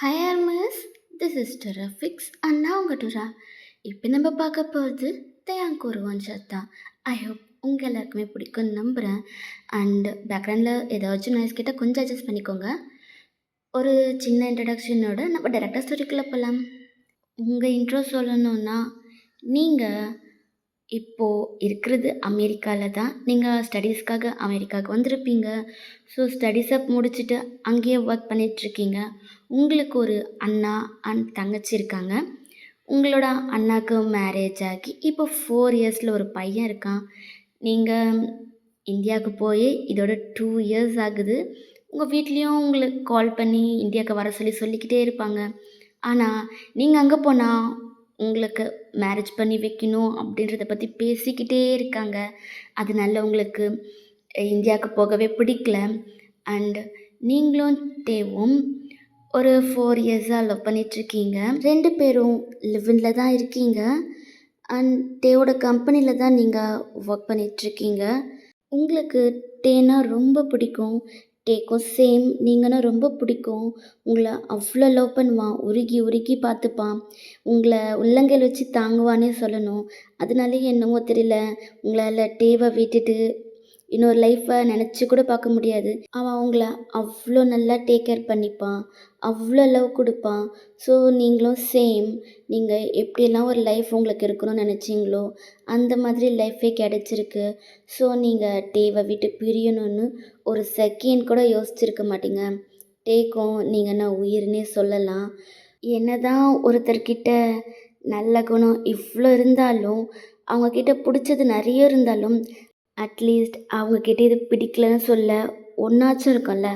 Hi miss, this is டெரஃபிக்ஸ் and நான் உங்கள் டூரா. இப்போ நம்ம பார்க்க போகிறது தயாங்க ஒரு ஒன் ஷாட் தான். ஐ ஹோப் உங்கள் எல்லாருக்குமே பிடிக்கும்னு நம்புகிறேன். அண்ட் பேக்ரவுண்டில் ஏதாச்சும் நாய்ஸ் கிட்ட கொஞ்சம் அட்ஜஸ்ட் பண்ணிக்கோங்க. ஒரு சின்ன இன்ட்ரடக்ஷனோட நம்ம டேரெக்டாக ஸ்டோரிக்குள்ளே போகலாம். உங்கள் இன்ட்ரோ சொல்லணுன்னா, நீங்கள் இப்போது இருக்கிறது அமெரிக்காவில் தான். நீங்கள் ஸ்டடீஸ்க்காக அமெரிக்காவுக்கு வந்திருப்பீங்க. ஸோ ஸ்டடீஸை முடிச்சுட்டு அங்கேயே ஒர்க் பண்ணிகிட்ருக்கீங்க. உங்களுக்கு ஒரு அண்ணா அண்ட் தங்கச்சி இருக்காங்க. உங்களோட அண்ணாவுக்கு மேரேஜ் ஆகி இப்போ 4 இயர்ஸில் ஒரு பையன் இருக்கான். நீங்கள் இந்தியாவுக்கு போய் இதோட 2 இயர்ஸ் ஆகுது. உங்கள் வீட்லேயும் உங்களுக்கு கால் பண்ணி இந்தியாவுக்கு வர சொல்லிக்கிட்டே இருப்பாங்க. ஆனால் நீங்கள் அங்கே போனால் உங்களுக்கு மேரேஜ் பண்ணி வைக்கணும் அப்படின்றத பற்றி பேசிக்கிட்டே இருக்காங்க. அதனால உங்களுக்கு இந்தியாவுக்கு போகவே பிடிக்கல. அண்ட் நீங்களும் தேவும் ஒரு 4 இயர்ஸாக லவ் பண்ணிகிட்ருக்கீங்க. 2 பேரும் லிவ்இனில் தான் இருக்கீங்க. அண்ட் டேவோட கம்பெனியில் தான் நீங்கள் ஒர்க் பண்ணிகிட்ருக்கீங்க. உங்களுக்கு டேனா ரொம்ப பிடிக்கும். டேக்கும் சேம் நீங்கன்னா ரொம்ப பிடிக்கும். உங்களை அவ்வளோ லவ் பண்ணுவான். உருகி உருகி பார்த்துப்பான். உங்களை உள்ளங்கையில் வச்சு தாங்குவானே சொல்லணும். அதனாலேயே என்னவோ தெரியல, உங்களால் டேவை விட்டுட்டு இன்னொரு லைஃப்பை நினச்சி கூட பார்க்க முடியாது. அவன் உங்களை அவ்வளோ நல்லா டேக் கேர் பண்ணிப்பான். அவ்வளோ லவ் கொடுப்பான். ஸோ நீங்களும் சேம். நீங்கள் எப்படியெல்லாம் ஒரு லைஃப் உங்களுக்கு இருக்கணும்னு நினச்சிங்களோ அந்த மாதிரி லைஃபே கிடச்சிருக்கு. ஸோ நீங்கள் டேவை விட்டு பிரியணும்னு ஒரு செகண்ட் கூட யோசிச்சிருக்க மாட்டீங்க. டேக்கும் நீங்கள் என்ன உயிர்னே சொல்லலாம். என்னதான் ஒருத்தர்கிட்ட நல்ல குணம் இவ்வளோ இருந்தாலும், அவங்கக்கிட்ட பிடிச்சது நிறைய இருந்தாலும், அட்லீஸ்ட் அவங்கக்கிட்ட இது பிடிக்கலன்னு சொல்ல ஒன்றாச்சும் இருக்கும்ல.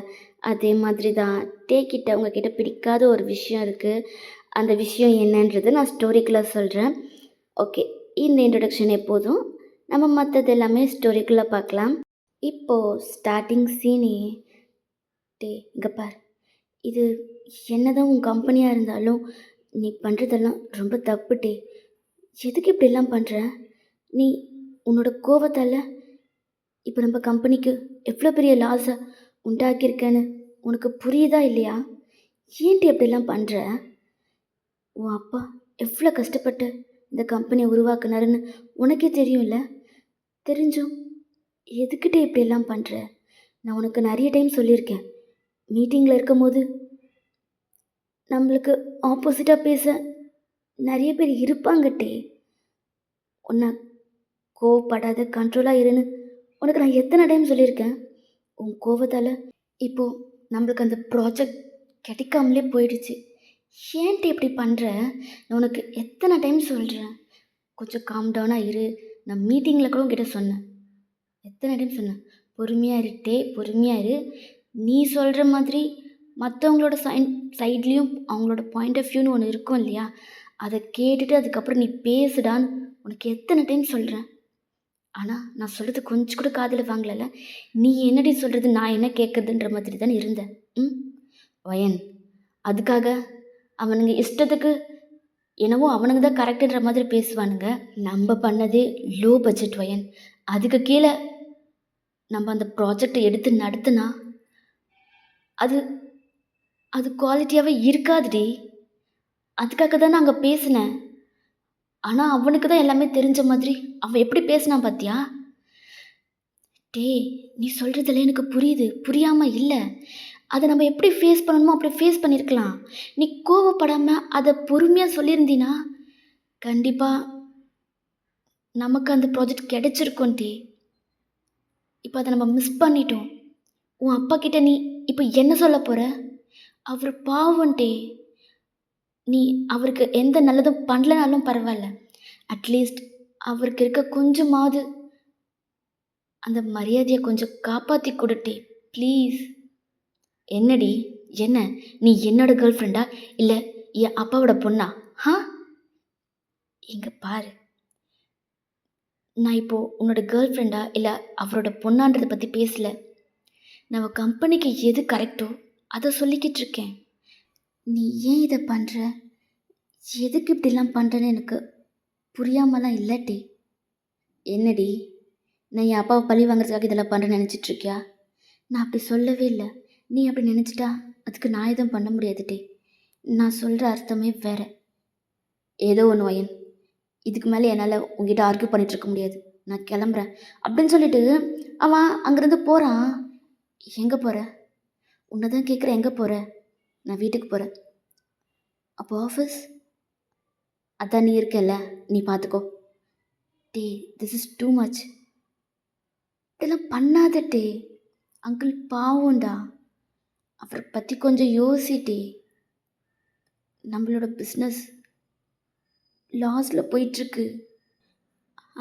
அதே மாதிரி தான் டேக்கிட்ட அவங்கக்கிட்ட பிடிக்காத ஒரு விஷயம் இருக்குது. அந்த விஷயம் என்னன்றது நான் ஸ்டோரிக்குள்ளே சொல்கிறேன். ஓகே, இந்த இன்ட்ரடக்ஷன் எப்போதும் நம்ம மற்றது எல்லாமே ஸ்டோரிக்குள்ளே பார்க்கலாம். இப்போது ஸ்டார்டிங் சீனே, டே இங்கே பார், இது என்னதான் உன் கம்பெனியாக இருந்தாலும் நீ பண்ணுறதெல்லாம் ரொம்ப தப்பு டே. எதுக்கு இப்படிலாம் பண்ணுற? நீ உன்னோட கோவத்தால் இப்போ நம்ம கம்பெனிக்கு எவ்வளோ பெரிய லாஸை உண்டாக்கியிருக்கேன்னு உனக்கு புரியுதா இல்லையா? ஏன்டி அப்படிலாம் பண்ணுற? உன் அப்பா எவ்வளோ கஷ்டப்பட்டு இந்த கம்பெனியை உருவாக்குனாருன்னு உனக்கே தெரியும்ல. தெரிஞ்சும் எதுக்கிட்டே இப்படியெல்லாம் பண்ணுற? நான் உனக்கு நிறைய டைம் சொல்லியிருக்கேன். மீட்டிங்கில் இருக்கும் போது நம்மளுக்கு ஆப்போசிட்டாக பேச நிறைய பேர் இருப்பாங்கட்டே. உன்னை கோவப்படாத, கண்ட்ரோலாக இருன்னு உனக்கு நான் எத்தனை டைம் சொல்லியிருக்கேன். உன் கோவத்தால் இப்போது நம்மளுக்கு அந்த ப்ராஜெக்ட் கிடைக்காமலே போயிடுச்சு. ஏன்ட்டு இப்படி பண்ணுற? நான் உனக்கு எத்தனை டைம் சொல்கிறேன், கொஞ்சம் காம் டவுனாக இரு. நான் மீட்டிங்கில் கூட உங்ககிட்ட சொன்னேன். எத்தனை டைம் சொன்னேன், பொறுமையாக இருட்டே, பொறுமையாக இரு. நீ சொல்கிற மாதிரி மற்றவங்களோட சைட்லேயும் அவங்களோட பாயிண்ட் ஆஃப் வியூன்னு ஒன்று இருக்கும் இல்லையா? அதை கேட்டுட்டு அதுக்கப்புறம் நீ பேசுடான்னு உனக்கு எத்தனை டைம் சொல்கிறேன். ஆனால் நான் சொல்கிறது கொஞ்சம் கூட காதில் வாங்கலை. நீ என்னடி சொல்கிறது, நான் என்ன கேட்குறதுன்ற மாதிரி தானே இருந்தேன். வயன், அதுக்காக அவனுங்க இஷ்டத்துக்கு என்னவோ அவனுங்க தான் கரெக்டுன்ற மாதிரி பேசுவானுங்க. நம்ம பண்ணதே லோ பட்ஜெட் வயன். அதுக்கு கீழே நம்ம அந்த ப்ராஜெக்டை எடுத்து நடத்துனா அது அது குவாலிட்டியாகவே இருக்காதுடி. அதுக்காக தான் நான் அங்கே பேசினேன். ஆனால் அவனுக்கு தான் எல்லாமே தெரிஞ்ச மாதிரி அவன் எப்படி பேசினான் பார்த்தியா? டே, நீ சொல்கிறதுல எனக்கு புரியுது, புரியாமல் இல்லை. அதை நம்ம எப்படி ஃபேஸ் பண்ணணுமோ அப்படி ஃபேஸ் பண்ணியிருக்கலாம். நீ கோவப்படாமல் அதை பொறுமையாக சொல்லியிருந்தீன்னா கண்டிப்பாக நமக்கு அந்த ப்ராஜெக்ட் கிடைச்சிருக்கும் டே. இப்போ அதை நம்ம மிஸ் பண்ணிட்டோம். உன் அப்பா கிட்ட நீ இப்போ என்ன சொல்ல போகிற? அவர் பாவம் டே. நீ அவருக்கு எந்த நல்லதும் பண்ணலனாலும் பரவாயில்ல, அட்லீஸ்ட் அவருக்கு இருக்க கொஞ்சமாவது அந்த மரியாதையை கொஞ்சம் காப்பாற்றி கொடுட்டே ப்ளீஸ். என்னடி, என்ன நீ என்னோட கேர்ள் ஃப்ரெண்டா இல்லை என் அப்பாவோட பொண்ணா? இங்கே பாரு, நான் இப்போது உன்னோட கேர்ள் ஃப்ரெண்டா இல்லை அவரோட பொண்ணான்றதை பற்றி பேசலை. நம்ம கம்பெனிக்கு எது கரெக்டோ அதை சொல்லிக்கிட்டு இருக்கேன். நீ ஏன் இதை பண்ணுற? எதுக்கு இப்படிலாம் பண்ணுறேன்னு எனக்கு புரியாமலாம் இல்லாட்டி. என்னடி, நான் என் அப்பாவை பழி வாங்குறதுக்காக இதெல்லாம் பண்ணுறேன்னு நினச்சிட்ருக்கியா? நான் அப்படி சொல்லவே இல்லை. நீ அப்படி நினச்சிட்டா அதுக்கு நான் எதுவும் பண்ண முடியாதுட்டே. நான் சொல்கிற அர்த்தமே வேற. ஏதோ ஒன்று வயன், இதுக்கு மேலே என்னால் உங்ககிட்ட ஆர்கியூ பண்ணிட்டு இருக்க முடியாது, நான் கிளம்புறேன் அப்படின்னு சொல்லிட்டு அவன் அங்கேருந்து போகிறான். எங்கே போகிற? உன்னை தான் கேட்குறேன், எங்கே போகிற? நான் வீட்டுக்கு போகிறேன். அப்போ ஆஃபீஸ்? அதான் நீ இருக்கல்ல, நீ பார்த்துக்கோ. டே, திஸ் இஸ் டூ மச். இதெல்லாம் பண்ணாத டே. அங்கிள் பாவம்டா, அவரை பற்றி கொஞ்சம் யோசிட்டே. நம்மளோட பிஸ்னஸ் லாஸில் போயிட்டுருக்கு.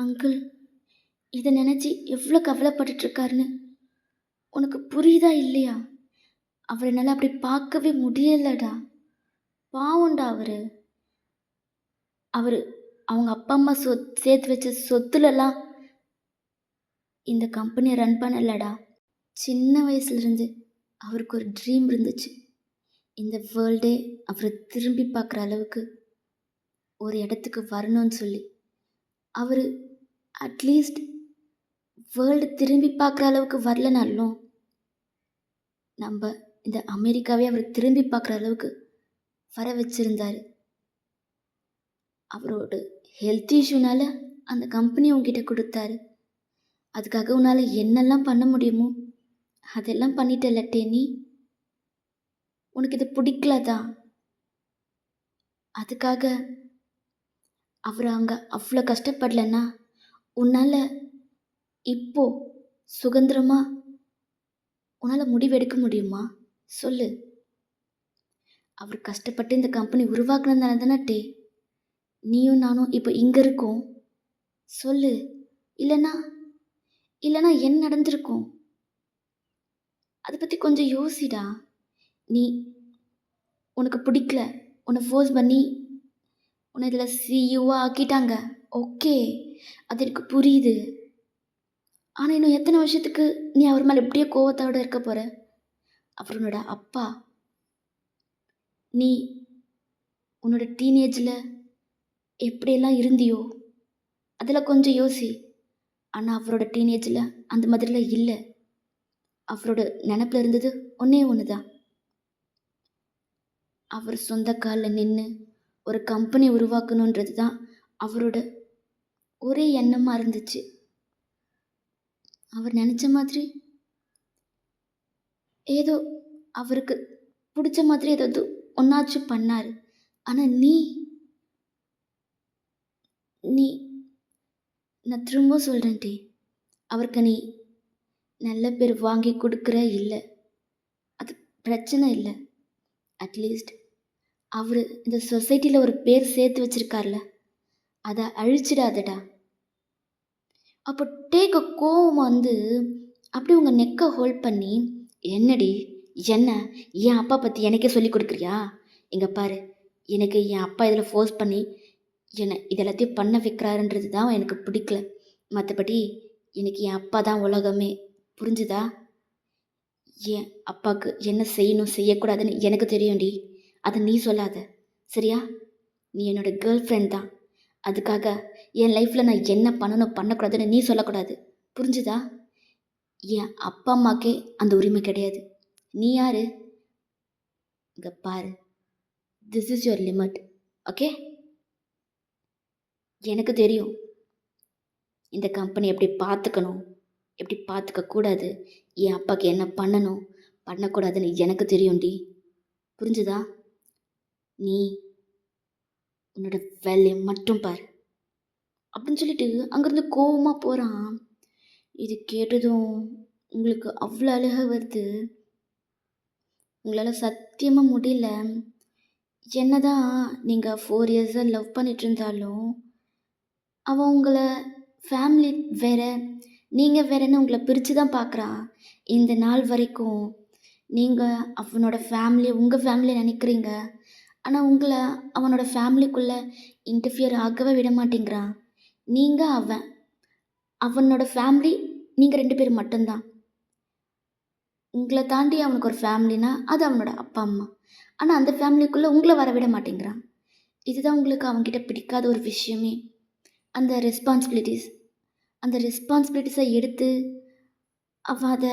அங்கிள் இதை நினச்சி எவ்வளோ கவலைப்பட்டுட்ருக்காருன்னு உனக்கு புரியுதா இல்லையா? அவரை என்னால் அப்படி பார்க்கவே முடியலடா. பாவம்டா அவர். அவர் அவங்க அப்பா அம்மா சேர்த்து வச்ச சொத்துலலாம் இந்த கம்பெனியை ரன் பண்ணலடா. சின்ன வயசுலேருந்து அவருக்கு ஒரு ட்ரீம் இருந்துச்சு, இந்த வேர்ல்டே அவரை திரும்பி பார்க்குற அளவுக்கு ஒரு இடத்துக்கு வரணும்னு சொல்லி. அவர் அட்லீஸ்ட் வேர்ல்டு திரும்பி பார்க்குற அளவுக்கு வரலனாலும் நம்ம இந்த அமெரிக்காவே அவர் திரும்பி பார்க்குற அளவுக்கு வர வச்சுருந்தார். அவரோட ஹெல்த் இஷ்யூனால அந்த கம்பெனி உங்ககிட்ட கொடுத்தாரு. அதுக்காக உன்னால் என்னெல்லாம் பண்ண முடியுமோ அதெல்லாம் பண்ணிட்டல்லட்டே நீ. உனக்கு இது பிடிக்கலதான், அதுக்காக அவர் அங்கே அவ்வளோ கஷ்டப்படலன்னா உன்னால் இப்போ சுதந்திரமாக உன்னால் முடிவெடுக்க முடியுமா? சொல்லு. அவர் கஷ்டப்பட்டு இந்த கம்பெனி உருவாக்குனதுனால தானே டே நீயும் நானும் இப்போ இங்கே இருக்கோம். சொல்லு. இல்லைன்னா இல்லைன்னா என்ன நடந்திருக்கும்? அதை பற்றி கொஞ்சம் யோசிடா. நீ உனக்கு பிடிக்கல, உன்னை ஃபோர்ஸ் பண்ணி உன்னை இதில் சிஇஓவாக ஆக்கிட்டாங்க. ஓகே, அது எனக்கு புரியுது. ஆனால் இன்னும் எத்தனை வருஷத்துக்கு நீ அவர் மேலே எப்படியோ கோவத்தோடு இருக்க போகிற? அவரோட அப்பா. நீ உன்னோட டீனேஜில் எப்படியெல்லாம் இருந்தியோ அதில் கொஞ்சம் யோசி. ஆனால் அவரோட டீனேஜில் அந்த மாதிரிலாம் இல்லை. அவரோட நினப்பில் இருந்தது ஒன்றே ஒன்று தான். அவர் சொந்த காலில் நின்று ஒரு கம்பெனி உருவாக்கணுன்றது தான் அவரோட ஒரே எண்ணமாக இருந்துச்சு. அவர் நினச்ச மாதிரி ஏதோ அவருக்கு பிடிச்ச மாதிரி ஏதாவது ஒன்றாச்சும் பண்ணார். ஆனால் நீ நான் திரும்ப சொல்கிறேன் டே, அவருக்கு நீ நல்ல பேர் வாங்கி கொடுக்குற இல்லை, அது பிரச்சனை இல்லை. அட்லீஸ்ட் அவர் இந்த சொசைட்டியில் ஒரு பேர் சேர்த்து வச்சுருக்கார்ல, அதை அழிச்சிடாதடா. அப்போ டேக்க கோவம் வந்து அப்படி உங்கள் நெக்கை ஹோல்ட் பண்ணி, என்னடி என்ன என் அப்பா பற்றி எனக்கே சொல்லி கொடுக்குறியா? இங்கே பாரு, எனக்கு என் அப்பா இதில் ஃபோர்ஸ் பண்ணி என்னை இதெல்லாத்தையும் பண்ண வைக்கிறாருன்றது தான் எனக்கு பிடிக்கல. மற்றபடி எனக்கு என் அப்பா தான் உலகமே. புரிஞ்சுதா? என் அப்பாவுக்கு என்ன செய்யணும் செய்யக்கூடாதுன்னு எனக்கு தெரியும்டி. அதை நீ சொல்லாத, சரியா? நீ என்னோட கேர்ள் ஃப்ரெண்ட் தான். அதுக்காக என் லைஃப்பில் நான் என்ன பண்ணணும் பண்ணக்கூடாதுன்னு நீ சொல்லக்கூடாது. புரிஞ்சுதா? என் அப்பா அம்மாக்கே அந்த உரிமை கிடையாது. நீ யார்? இங்கே பாரு, this is your limit. Okay? எனக்கு தெரியும் இந்த கம்பெனி எப்படி பார்த்துக்கணும், எப்படி பார்த்துக்கக்கூடாது, என் அப்பாவுக்கு என்ன பண்ணணும் பண்ணக்கூடாதுன்னு எனக்கு தெரியும்டி. புரிஞ்சுதா? நீ உன்னோட வேலையை மட்டும் பாரு அப்படின்னு சொல்லிட்டு அங்கேருந்து கோவமாக போகிறான். இது கேட்டதும் உங்களுக்கு அவ்வளோ அழகாக வருது. உங்களால் சத்தியமாக முடியல. என்னதான் நீங்கள் 4 இயர்ஸாக லவ் பண்ணிட்டு இருந்தாலும் அவன் உங்களை ஃபேமிலி வேறு நீங்கள் வேறேன்னு உங்களை பிரித்து தான் பார்க்குறான். இந்த நாள் வரைக்கும் நீங்கள் அவனோட ஃபேமிலி உங்கள் ஃபேமிலியை நினைக்கிறீங்க, ஆனால் உங்களை அவனோட ஃபேமிலிக்குள்ளே இன்டர்ஃபியர் ஆகவே விட மாட்டேங்கிறான். நீங்கள் அவனோட ஃபேமிலி நீங்கள் 2 பேர் மட்டும்தான். உங்களை தாண்டி அவனுக்கு ஒரு ஃபேமிலினா அது அவனோட அப்பா அம்மா. ஆனால் அந்த ஃபேமிலிக்குள்ளே உங்களை வர விட மாட்டேங்கிறான். இதுதான் உங்களுக்கு அவன்கிட்ட பிடிக்காத ஒரு விஷயமே. அந்த ரெஸ்பான்சிபிலிட்டிஸை எடுத்து அவன் அதை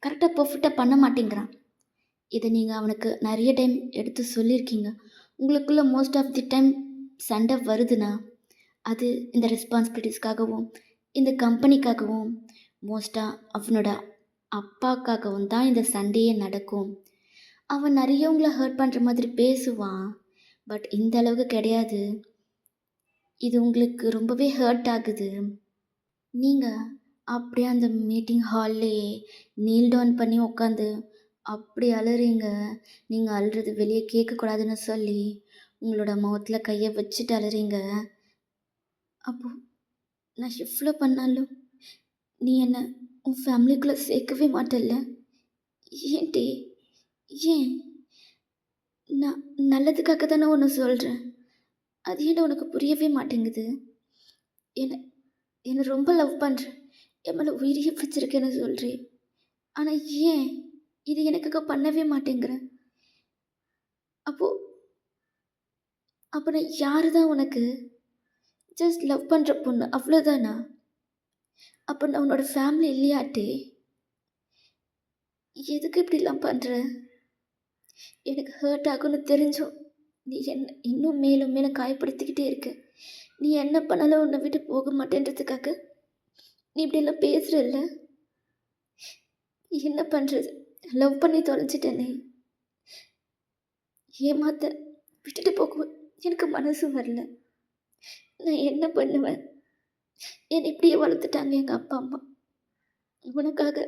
கரெக்டாக பர்ஃபெக்டாக பண்ண மாட்டேங்கிறான். இதை நீங்கள் அவனுக்கு நிறைய டைம் எடுத்து சொல்லியிருக்கீங்க. உங்களுக்குள்ள மோஸ்ட் ஆஃப் தி டைம் சண்டை வருதுன்னா, அது இந்த ரெஸ்பான்சிபிலிட்டிஸ்க்காகவும், இந்த கம்பெனிக்காகவும், மோஸ்ட்டாக அவனோட அப்பாக்காகவும் தான் இந்த சண்டையே நடக்கும். அவன் நிறையவங்கள ஹர்ட் பண்ணுற மாதிரி பேசுவான். பட் இந்த அளவுக்கு கிடையாது. இது உங்களுக்கு ரொம்பவே ஹர்ட் ஆகுது. நீங்கள் அப்படியே அந்த மீட்டிங் ஹால்லேயே நீல் டவுன் பண்ணி உட்காந்து அப்படி அழுறீங்க. நீங்கள் அழுறது வெளியே கேட்கக்கூடாதுன்னு சொல்லி உங்களோட முகத்தில் கையை வச்சுட்டு அழுறீங்க. அப்போ நான் எவ்வளோ பண்ணாலும் நீ என்ன உன் ஃபேமிலிக்குள்ளே சேர்க்கவே மாட்டல்ல? ஏன்டி? ஏன்? நான் நல்லதுக்காக தானே ஒன்று சொல்கிறேன். அது ஏன்டா உனக்கு புரியவே மாட்டேங்குது? என்ன என்னை ரொம்ப லவ் பண்ணுறேன், என் மேலே உயிரையே வச்சிருக்கேன்னு சொல்கிறேன். ஆனால் ஏன் இது எனக்காக பண்ணவே மாட்டேங்கிறேன்? அப்போது அப்போ நான் யாரு தான் உனக்கு? ஜஸ்ட் லவ் பண்ணுற பொண்ணு அவ்வளோதானா? அப்போ நான் உன்னோட ஃபேமிலி இல்லையாட்டே? எதுக்கு இப்படிலாம் பண்ணுற? எனக்கு ஹர்ட் ஆகும்னு தெரிஞ்சும் நீ என்ன இன்னும் மேலும் மேலும் காயப்படுத்திக்கிட்டே இருக்க. நீ என்ன பண்ணாலும் உன்னை விட்டு போக மாட்டேன்றதுக்காக நீ இப்படியெல்லாம் பேசுகிறல்ல? என்ன பண்ணுறது? லவ் பண்ணி தொலைச்சிட்டேனே, ஏமாத்த விட்டுட்டு போக எனக்கு மனசு வரல. நான் என்ன பண்ணுவேன்? என்னை இப்படியே வளர்த்துட்டாங்க எங்கள் அப்பா அம்மா. உனக்காக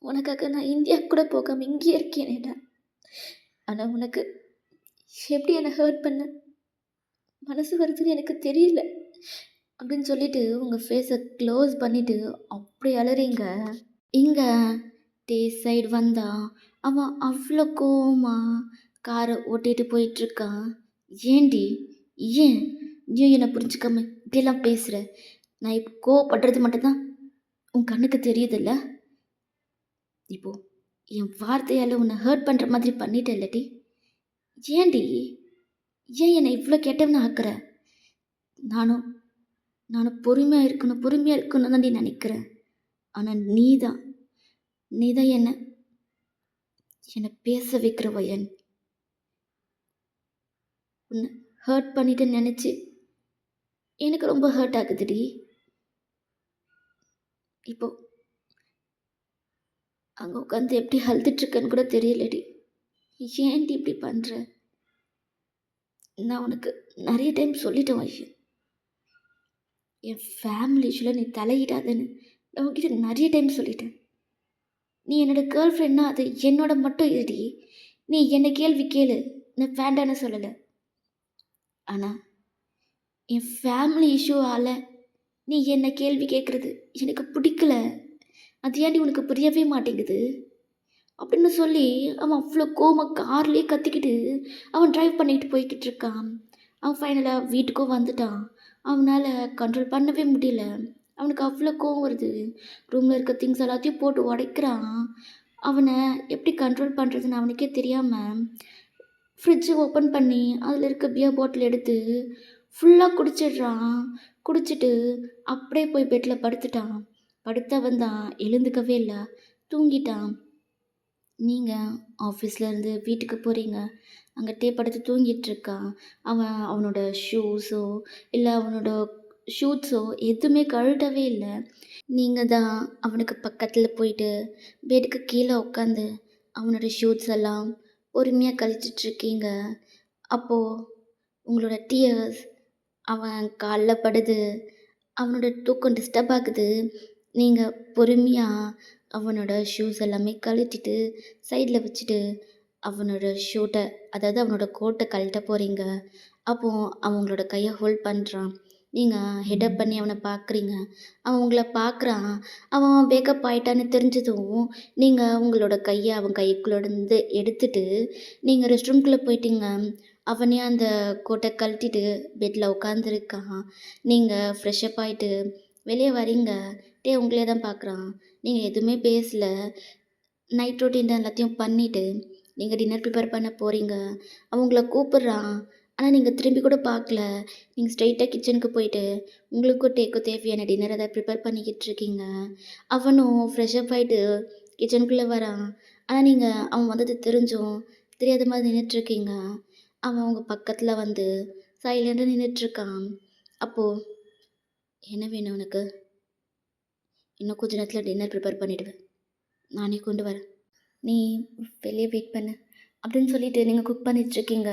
உனக்காக நான் இந்தியா கூட போகாமல் இங்கேயே இருக்கேனேடா. ஆனால் உனக்கு எப்படி என்னை ஹர்ட் பண்ண மனசு வருதுன்னு எனக்கு தெரியல அப்படின்னு சொல்லிட்டு உங்கள் ஃபேஸை க்ளோஸ் பண்ணிவிட்டு அப்படி அலறீங்க. இங்கே டே சைடு வந்தா அவன் அவ்வளோ கோவமா காரை ஓட்டிகிட்டு போயிட்டுருக்கான். ஏண்டி? ஏன் ஏன் என்னை புரிஞ்சுக்காம இப்படியெல்லாம் பேசுகிற? நான் இப்போ கோவப்படுறது மட்டும்தான் உன் கண்ணுக்கு தெரியுதில்ல? இப்போது என் வார்த்தையால் உன்னை ஹர்ட் பண்ணுற மாதிரி பண்ணிட்டேன் இல்லடி? ஏண்டி? ஏன் என்னை இவ்வளோ கெட்டவனை ஆக்குற? நானும் நானும் பொறுமையாக இருக்கணும் தான் நீ நினைக்கிறேன். ஆனால் நீ தான் என்னை பேச வைக்கிற வயன். உன்னை ஹர்ட் பண்ணிட்டு நினச்சி எனக்கு ரொம்ப ஹர்ட் ஆகுதுடி. இப்போ அங்கே உட்காந்து எப்படி அழுதுட்ருக்கேன்னு கூட தெரியலடி. ஏன்டி இப்படி பண்ணுற? நான் உனக்கு நிறைய டைம் சொல்லிட்டேன் வையன், என் ஃபேமிலி இஷ்யூவில் நீ தலையிடாதன்னு நான் உங்ககிட்ட நிறைய டைம் சொல்லிட்டேன். நீ என்னோடய கேர்ள் ஃப்ரெண்ட்னா அது என்னோட மட்டும் இருடி. நீ என்னை கேள்வி கேளு, நான் வேண்டான்னு சொல்லலை. ஆனால் என் ஃபேமிலி இஷ்யூவால் நீ என்னை கேள்வி கேட்குறது எனக்கு பிடிக்கல. அது ஏன்டி உனக்கு புரியவே மாட்டேங்குது அப்படின்னு சொல்லி அவன் அவ்வளோ கோவமாக கார்லேயே கத்திக்கிட்டு அவன் ட்ரைவ் பண்ணிட்டு போய்கிட்டு இருக்கான். அவன் ஃபைனலாக வீட்டுக்கும் வந்துட்டான். அவனால் கண்ட்ரோல் பண்ணவே முடியல. அவனுக்கு அவ்வளோ கோவம் வருது. ரூமில் இருக்க திங்ஸ் எல்லாத்தையும் போட்டு உடைக்கிறான். அவனை எப்படி கண்ட்ரோல் பண்ணுறதுன்னு அவனுக்கே தெரியாமல் ஃப்ரிட்ஜு ஓப்பன் பண்ணி அதில் இருக்க பியர் பாட்டில் எடுத்து ஃபுல்லாக குடிச்சிடுறான். குடிச்சிட்டு அப்படியே போய் பெட்டில் படுத்துட்டான். படுத்தவன் தான் எழுந்துக்கவே இல்லை, தூங்கிட்டான். நீங்கள் ஆஃபீஸ்லேருந்து வீட்டுக்கு போகிறீங்க, அங்கிட்டே படுத்து தூங்கிட்டுருக்கான். அவனோட ஷூஸோ இல்லை அவனோட ஷூட்ஸோ எதுவுமே கழட்டவே இல்லை. நீங்கள் தான் அவனுக்கு பக்கத்தில் போயிட்டு பெட்டுக்கு கீழே உட்காந்து அவனோட ஷூட்ஸ் எல்லாம் பொறுமையாக கழிச்சிட்ருக்கீங்க. அப்போது உங்களோட டியர்ஸ் அவன் காலில் படுது. அவனோட தூக்கம் டிஸ்டர்ப் ஆகுது. நீங்கள் பொறுமையாக அவனோட ஷூஸ் எல்லாமே கழட்டிட்டு சைடில் வச்சுட்டு அவனோட ஷூட்டை, அதாவது அவனோட கோட்டை கழட்ட போகிறீங்க. அப்போது அவங்களோட கையை ஹோல்ட் பண்ணுறான். நீங்கள் ஹெட்டப் பண்ணி அவனை பார்க்குறீங்க. அவன் உங்களை பார்க்குறான். அவன் வேக்கப் ஆகிட்டான்னு தெரிஞ்சதும் நீங்கள் உங்களோட கையை அவன் கைக்குள்ளேருந்து எடுத்துட்டு நீங்கள் ரெஸ்ட் ரூம்குள்ளே போயிட்டீங்க. அவனே அந்த கோட்டை கழட்டிட்டு பெட்டில் உட்காந்துருக்கான். நீங்கள் ஃப்ரெஷ்அப் ஆகிட்டு வெளியே வரீங்க. உங்களே தான் பார்க்குறான். நீங்கள் எதுவுமே பேசல. நைட் ரொட்டீன் தான் எல்லாத்தையும் பண்ணிவிட்டு நீங்கள் டின்னர் ப்ரிப்பேர் பண்ண போகிறீங்க. அவன் உங்களை கூப்பிட்றான். ஆனால் நீங்கள் திரும்பி கூட பார்க்கல. நீங்கள் ஸ்ட்ரெயிட்டாக கிச்சனுக்கு போயிட்டு உங்களுக்கும் தேவையான டின்னர் எதாவது ப்ரிப்பேர் பண்ணிக்கிட்டு இருக்கீங்க. அவனும் ஃப்ரெஷ்அப் ஆகிட்டு கிச்சனுக்குள்ளே வரான். ஆனா நீங்க அவன் வந்தது தெரிஞ்சும், தெரியாத மாரி நின்னுட்ருக்கீங்க. அவன் உங்க பக்கத்துல வந்து சைலண்டா நின்னுட்ருக்கான். அப்போ என்ன வேணும் உனக்கு? இன்னும் கொஞ்ச நேரத்துல டின்னர் ப்ரிப்பேர் பண்ணிடுவேன். நானே கொண்டு வரேன். நீ வெளிய வெயிட் பண்ணு. அப்படின்னு சொல்லிட்டு நீங்க குக் பண்ணிட்டுருக்கீங்க.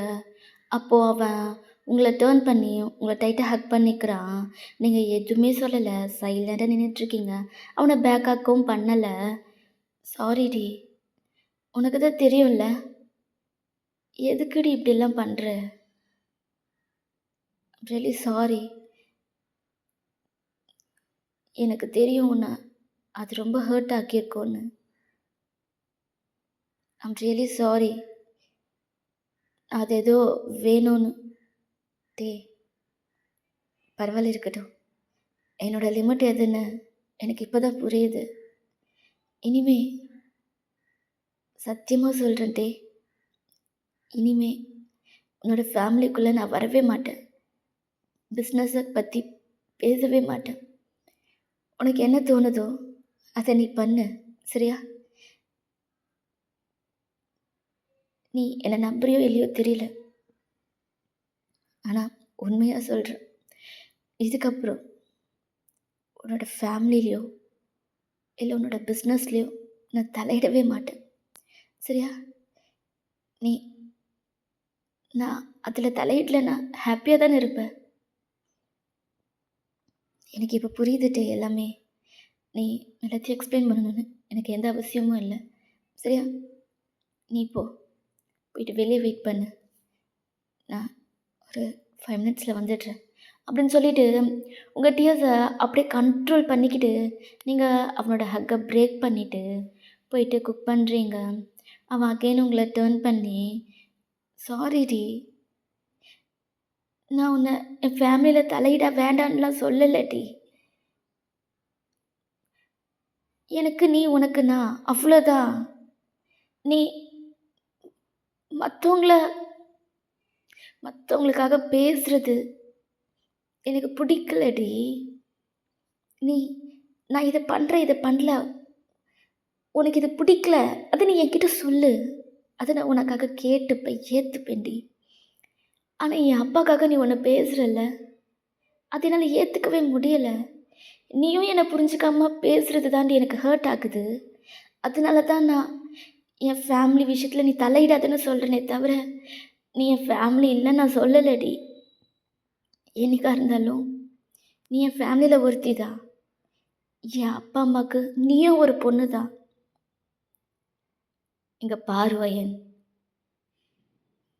அப்போ அவன் உங்கள டர்ன் பண்ணி உங்கள டைட்டா ஹக் பண்ணிக்கிறான். நீங்க எதுவுமே சொல்லல. சைலண்டா நின்னுட்ருக்கீங்க. அவன பேக் ஹக்கும் பண்ணல. சாரிடி. உனக்கு தான் தெரியும்ல. எதுக்குடி இப்படிலாம் பண்ற? Really sorry. எனக்கு தெரியும் உன்ன அது ரொம்ப ஹர்ட் ஆக்கியிருக்கும்னு. I'm really sorry. அது ஏதோ வேணும்னு. டேய் பரவாயில்ல இருக்கட்டும். என்னோட லிமிட் எதுன்னு எனக்கு இப்போ தான் புரியுது. இனிமே சத்தியமாக சொல்கிறேன் டேய். இனிமே உன்னோட ஃபேமிலிக்குள்ளே நான் வரவே மாட்டேன். பிஸ்னஸை பற்றி பேசவே மாட்டேன். உனக்கு என்ன தோணுதோ அதை நீ பண்ணு. சரியா? நீ என்னை நம்புறியோ இல்லையோ தெரியல. ஆனால் உண்மையாக சொல்கிறேன். இதுக்கப்புறம் உன்னோட ஃபேமிலிலேயோ இல்லை உன்னோட பிஸ்னஸ்லேயோ நான் தலையிடவே மாட்டேன். சரியா? நீ நான் அதில் தலையிடலைன்னா ஹாப்பியாக தானே இருப்பேன். எனக்கு இப்போ புரியுதுட்டே எல்லாமே. நீ எல்லாத்தையும் எக்ஸ்பிளைன் பண்ணணும்னு எனக்கு எந்த அவசியமும் இல்லை. சரியா? நீ போயிட்டு வெளியே வெயிட் பண்ணு. நான் ஒரு 5 மினிட்ஸில் வந்துடுறேன் அப்படின்னு சொல்லிவிட்டு உங்கள் டியர்ஸை அப்படியே கண்ட்ரோல் பண்ணிக்கிட்டு நீங்கள் அவனோட ஹக்கை பிரேக் பண்ணிவிட்டு போயிட்டு குக் பண்ணுறீங்க. அவன் அகைன் உங்களை டேர்ன் பண்ணி சாரிடி, நான் உன்னை என் ஃபேமிலியில் தலையிட வேண்டான்னுலாம் சொல்லலடி. எனக்கு நீ உனக்கு நான் அவ்வளோதான். நீ மற்றவங்களுக்காக பேசுறது எனக்கு பிடிக்கலடி. நீ நான் இதை பண்ணுறேன் இதை பண்ணல, உனக்கு இது பிடிக்கல, அதை நீ என்கிட்ட சொல்லு. அதை நான் உனக்காக கேட்டுப்பேன், ஏற்றுப்பேன்டி. ஆனால் என் அப்பாக்காக நீ ஒன்று பேசுகிறல்ல, அது என்னால் ஏற்றுக்கவே முடியலை. நீயும் என்னை புரிஞ்சுக்காம பேசுகிறது தாண்டி எனக்கு ஹர்ட் ஆகுது. அதனால தான் நான் என் ஃபேமிலி விஷயத்தில் நீ தலையிடாதுன்னு சொல்கிறேனே தவிர நீ என் ஃபேமிலி இல்லைன்னு நான் சொல்லலடி. என்னைக்கா இருந்தாலும் நீ என் ஃபேமிலியில் ஒருத்தி தான். என் அப்பா அம்மாவுக்கு நீயும் ஒரு பொண்ணு தான். இங்கே பார்வையன்,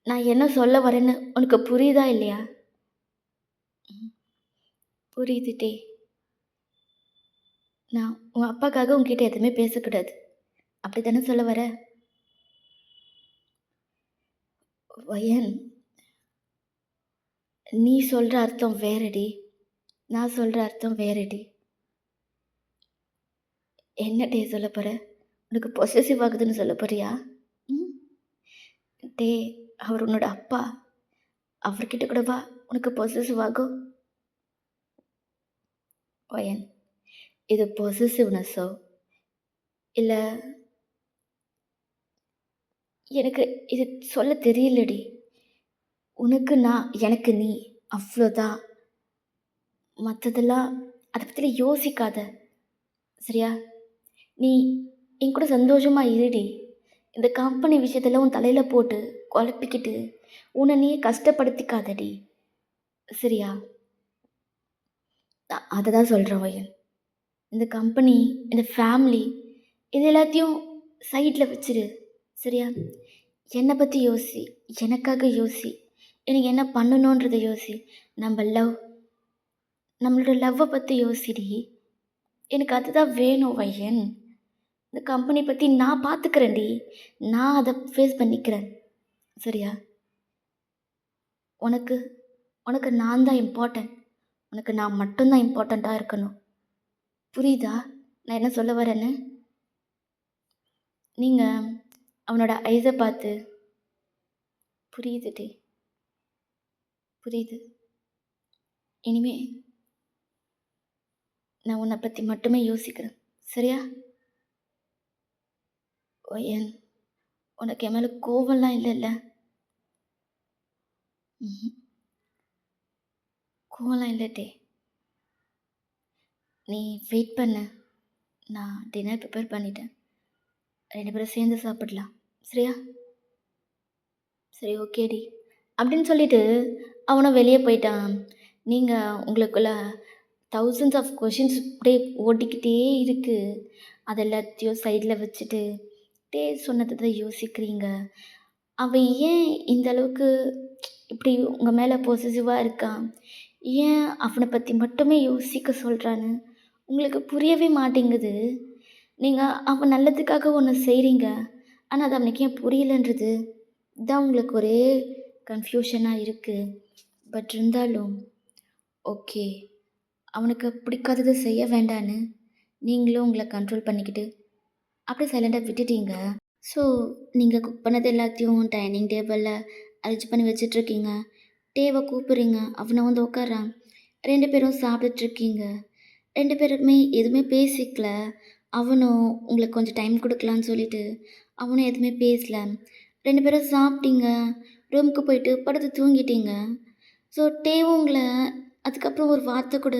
நான் என்ன சொல்ல வரேன்னு உனக்கு புரியுதா இல்லையா? புரியுதுட்டே. நான் உன் அப்பாக்காக உங்ககிட்ட எதுவுமே பேசக்கூடாது அப்படி தானே சொல்ல வர? வயன், நீ சொல்கிற அர்த்தம் வேறடி, நான் சொல்கிற அர்த்தம் வேறடி. என்ன டே சொல்ல போகிற? உனக்கு பொசசிவ் ஆகுதுன்னு சொல்ல போறியா? ம் டே, அவர் உன்னோட அப்பா. அவர்கிட்ட கூடவா உனக்கு பொசசிவ் ஆகும்? வயன், இது பொசசிவ்னஸோ இல்லை எனக்கு இது சொல்ல தெரியலடி. உனக்கு நான், எனக்கு நீ, அவ்வளோதான். மற்றதெல்லாம் அதை பற்றி யோசிக்காத. சரியா? நீ என் கூட சந்தோஷமாக இருடி. இந்த கம்பெனி விஷயத்தெல்லாம் உன் தலையில் போட்டு குழப்பிக்கிட்டு உன்னை நீ கஷ்டப்படுத்திக்காதடி. சரியா? நான் அதை தான் சொல்கிறேன் வயன். இந்த கம்பெனி, இந்த ஃபேமிலி, இது எல்லாத்தையும் சைடில் வச்சிரு. சரியா? என்னை பற்றி யோசி, எனக்காக யோசி, எனக்கு என்ன பண்ணணுன்றதை யோசி. நம்மளோட லவ்வை பற்றி யோசிடி. எனக்கு அதுதான் வேணும் வயன். இந்த கம்பெனி பற்றி நான் பார்த்துக்கிறேன்டி. நான் அதை ஃபேஸ் பண்ணிக்கிறேன். சரியா? உனக்கு உனக்கு நான் தான் இம்பார்ட்டன்ட். உனக்கு நான் மட்டும்தான் இம்பார்ட்டண்ட்டாக இருக்கணும். புரியுதா நான் என்ன சொல்ல வரேன்னு? நீங்கள் அவனோட ஐஸை பார்த்து புரியுதுடி, புரியுது. இனிமே நான் உன்னை பற்றி மட்டுமே யோசிக்கிறேன். சரியா? ஓ என் உனக்கு என் மேலே கோவம்லாம் இல்லைல்ல? ம்ஹும். கோவம்லாம் இல்லட்டே. நீ வெயிட் பண்ணு. நான் டின்னர் ப்ரிப்பேர் பண்ணிட்டேன். 2 பேரும் சேர்ந்து சாப்பிடலாம். சரியா? சரி ஓகேடி. அப்படின்னு சொல்லிட்டு அவனும் வெளியே போயிட்டான். நீங்கள் உங்களுக்குள்ள தௌசண்ட்ஸ் ஆஃப் கொஷின்ஸ் அப்படியே ஓடிக்கிட்டே இருக்கு. அது எல்லாத்தையும் சைடில் வச்சுட்டு சொன்னதை தான் யோசிக்கிறீங்க. அவன் ஏன் இந்த அளவுக்கு இப்படி உங்கள் மேலே பொசசிவாக இருக்கான்? ஏன் அவனை பற்றி மட்டுமே யோசிக்க சொல்கிறான்னு உங்களுக்கு புரியவே மாட்டேங்குது. நீங்கள் அவன் நல்லதுக்காக ஒன்று செய்கிறீங்க, ஆனால் அது அவனுக்கு ஏன் புரியலன்றது தான் உங்களுக்கு ஒரே கன்ஃப்யூஷனாக இருக்குது. பட் இருந்தாலும் ஓகே, அவனுக்கு பிடிக்காததை செய்ய வேண்டான்னு நீங்களும் உங்களை கண்ட்ரோல் பண்ணிக்கிட்டு அப்படியே சைலண்டாக விட்டுட்டீங்க. ஸோ நீங்கள் குக் பண்ணது எல்லாத்தையும் டைனிங் டேபிளில் அரேஞ்ச் பண்ணி வச்சிட்ருக்கீங்க. டேவை கூப்பிட்றீங்க, அவனை வந்து உட்காரான். 2 பேரும் சாப்பிட்டுட்ருக்கீங்க. 2 பேருக்குமே எதுவுமே பேசிக்கல. அவனும் உங்களுக்கு கொஞ்சம் டைம் கொடுக்கலான்னு சொல்லிட்டு அவனும் எதுவுமே பேசல. 2 பேரும் சாப்பிட்டீங்க, ரூமுக்கு போயிட்டு படுத்து தூங்கிட்டீங்க. ஸோ டேவும் உங்களை அதுக்கப்புறம் ஒரு வார்த்தை கூட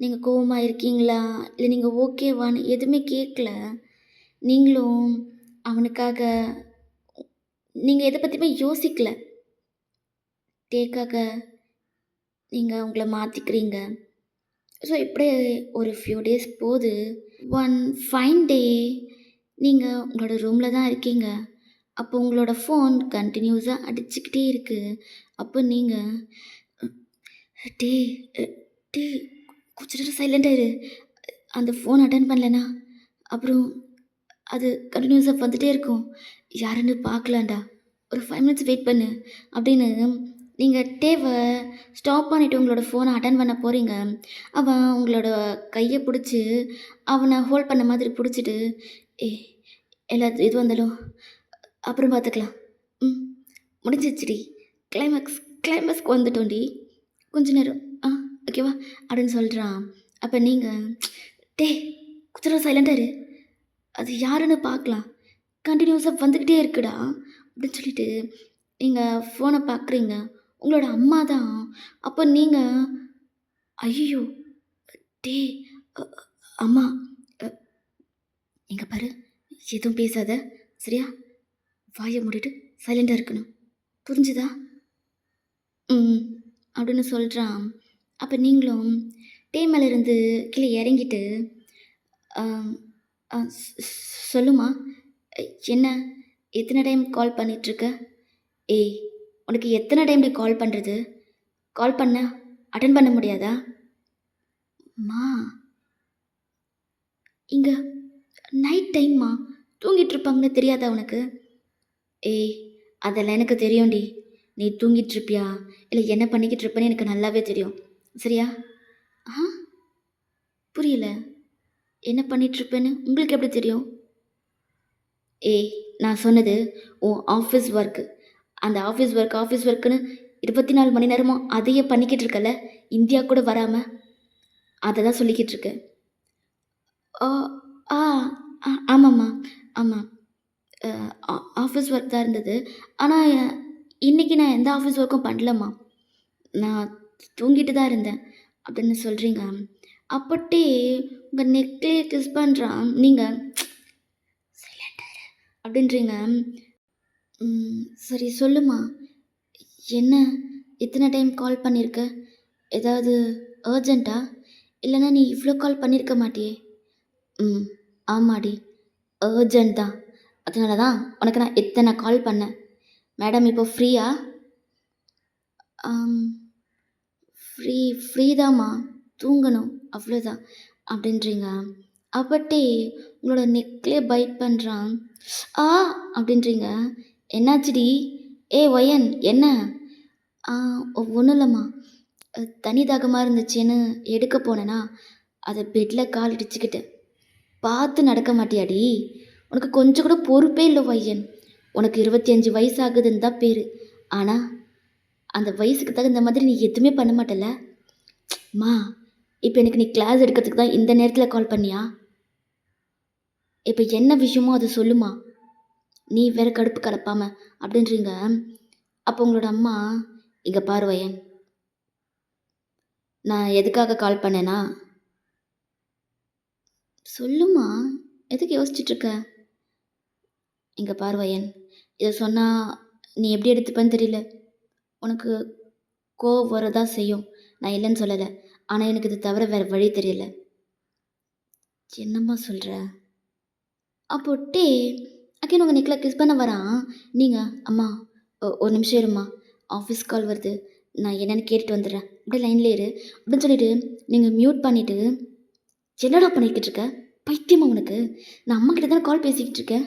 நீங்கள் கோவமாக இருக்கீங்களா இல்லை நீங்கள் ஓகேவான்னு எதுவுமே கேட்கல. நீங்களும் அவனுக்காக நீங்கள் எதை பற்றியுமே யோசிக்கல. டேக்காக நீங்கள் உங்களை மாற்றிக்கிறீங்க. ஸோ இப்படியே ஒரு ஃபியூ டேஸ் போகுது. ஒன் ஃபைன் டே நீங்கள் உங்களோட ரூமில் தான் இருக்கீங்க. அப்போ உங்களோட ஃபோன் கண்டினியூஸாக அடிச்சுக்கிட்டே இருக்குது. அப்போ நீங்கள் டே டே கொஞ்ச நேரம் சைலண்டாக இரு, அந்த ஃபோன் அட்டன் பண்ணலனா அப்புறம் அது கண்டினியூஸாக வந்துகிட்டே இருக்கும், யாருன்னு பார்க்கலாண்டா, ஒரு 5 மினிட்ஸ் வெயிட் பண்ணு அப்படின்னு நீங்கள் டேவை ஸ்டாப் பண்ணிவிட்டு உங்களோட ஃபோனை அட்டன் பண்ண போகிறீங்க. அவன் உங்களோட கையை பிடிச்சி அவனை ஹோல்ட் பண்ண மாதிரி பிடிச்சிட்டு, ஏ எல்லா இது வந்தாலும் அப்புறம் பார்த்துக்கலாம், ம் முடிஞ்சிச்சுடி, கிளைமேக்ஸ்க்கு வந்துட்டோண்டி, கொஞ்ச நேரம் ஓகேவா அப்படின்னு சொல்கிறான். அப்போ நீங்கள் டே கொஞ்ச நேரம் சைலண்டாக இரு, அது யாருன்னு பார்க்கலாம், கண்டினியூஸாக வந்துக்கிட்டே இருக்குடா அப்படின்னு சொல்லிட்டு நீங்கள் ஃபோனை பார்க்குறீங்க. உங்களோட அம்மா தான். அப்போ நீங்கள் ஐயோ டே அம்மா நீங்கள் பாரு, எதுவும் பேசாத சரியா, வாயை மூடிட்டு சைலண்டாக இருக்கணும், புரிஞ்சுதா? ம் அப்படின்னு சொல்கிறான். அப்போ நீங்களும் டே மேலேருந்து கீழே இறங்கிட்டு சொல்லுமா, என்ன எத்தனை டைம் கால் பண்ணிகிட்ருக்க? ஏய் உனக்கு எத்தனை டைம் கால் பண்ணுறது, கால் பண்ண அட்டன் பண்ண முடியாதா? மா இங்கே நைட் டைம்மா, தூங்கிட்டு இருப்பாங்கன்னு தெரியாதா உனக்கு? ஏய் அதெல்லாம் எனக்கு தெரியும்டி, நீ தூங்கிட்டு இருப்பியா இல்லை என்ன பண்ணிக்கிட்டு இருப்பேன்னு எனக்கு நல்லாவே தெரியும் சரியா? ஆ புரியல, என்ன பண்ணிகிட்ருப்பேன்னு உங்களுக்கு எப்படி தெரியும்? ஏய் நான் சொன்னது உன் ஆஃபீஸ் ஒர்க்கு. அந்த ஆஃபீஸ் ஒர்க்குன்னு 24 மணி நேரமும் அதையே பண்ணிக்கிட்டு இருக்கல, இந்தியா கூட வராமல், அதை தான் சொல்லிக்கிட்டு இருக்கேன். ஆ ஆ ஆமாம்மா, ஆமாம், ஆஃபீஸ் ஒர்க் தான் இருந்தது. ஆனால் இன்றைக்கி நான் எந்த ஆஃபீஸ் ஒர்க்கும் பண்ணலம்மா, நான் தூங்கிட்டு தான் இருந்தேன் அப்படின்னு சொல்கிறீங்க. அப்பட்டே உங்கள் நெக்லேயே கிஸ் பண்ணுறான், நீங்கள் சைலண்டாக அப்படின்றீங்க. சரி சொல்லுமா, என்ன இத்தனை டைம் கால் பண்ணியிருக்க, ஏதாவது அர்ஜெண்ட்டா? இல்லைன்னா நீ இவ்வளோ கால் பண்ணியிருக்க மாட்டியே. ஆமாடி, அர்ஜெண்ட் தான், அதனால தான் உனக்கு நான் எத்தனை கால் பண்ணேன். மேடம் இப்போ ஃப்ரீயா? ஃப்ரீ தாம்மா, தூங்கணும் அவ்வளோதான் அப்படின்றீங்க. அப்பட்டே உங்களோட நெக்லே பைட் பண்ணுறான். அப்படின்றீங்க. என்னாச்சுடி? ஒயன் என்ன? ஒன்றும் இல்லைம்மா, தனி தாகமாக இருந்துச்சுன்னு எடுக்க போனேன்னா அதை பெட்டில் கால் இடிச்சுக்கிட்டேன். பார்த்து நடக்க மாட்டியாடி? உனக்கு கொஞ்சம் கூட பொறுப்பே இல்லை ஒய்யன். உனக்கு 25 வயசு ஆகுதுன்னு தான் பேர், ஆனால் அந்த வயசுக்கு தகுந்த மாதிரி நீ எதுவுமே பண்ண மாட்டல. மா இப்போ எனக்கு நீ கிளாஸ் எடுக்கிறதுக்கு தான் இந்த நேரத்தில் கால் பண்ணியா? இப்போ என்ன விஷயமோ அதை சொல்லுமா. நீ வேற கடுப்பு கலப்பாம அப்படின்றீங்க. அப்போ உங்களோட அம்மா, இங்க பாரு வயன், நான் எதுக்காக கால் பண்ணேன்னா, சொல்லுமா, எதுக்கு யோசிச்சுட்டு இருக்க? இங்க பாரு வயன், இத சொன்னா நீ எப்படி எடுத்துப்பேன்னு தெரியல. உனக்கு கோவம் வரதான் செய்யும். நான் இல்லைன்னு சொல்லல. ஆனா எனக்கு இது தவிர வேற வழி தெரியல. என்னம்மா சொல்ற? அப்போ டே அகைன் உங்க நெக்ல கிஸ் பண்ண வரான். நீங்க, அம்மா ஒரு நிமிஷம் இரும்மா. ஆஃபீஸ் கால் வருது. நான் என்னன்னு கேட்டுட்டு வந்துடுறேன். அப்படியே லைன்ல இரு. அப்படின்னு சொல்லிட்டு நீங்க மியூட் பண்ணிட்டு, என்னடா பண்ணிக்கிட்டு இருக்க? பைத்தியமா உனக்கு? நான் அம்மா கிட்ட தானே கால் பேசிக்கிட்டு இருக்கேன்.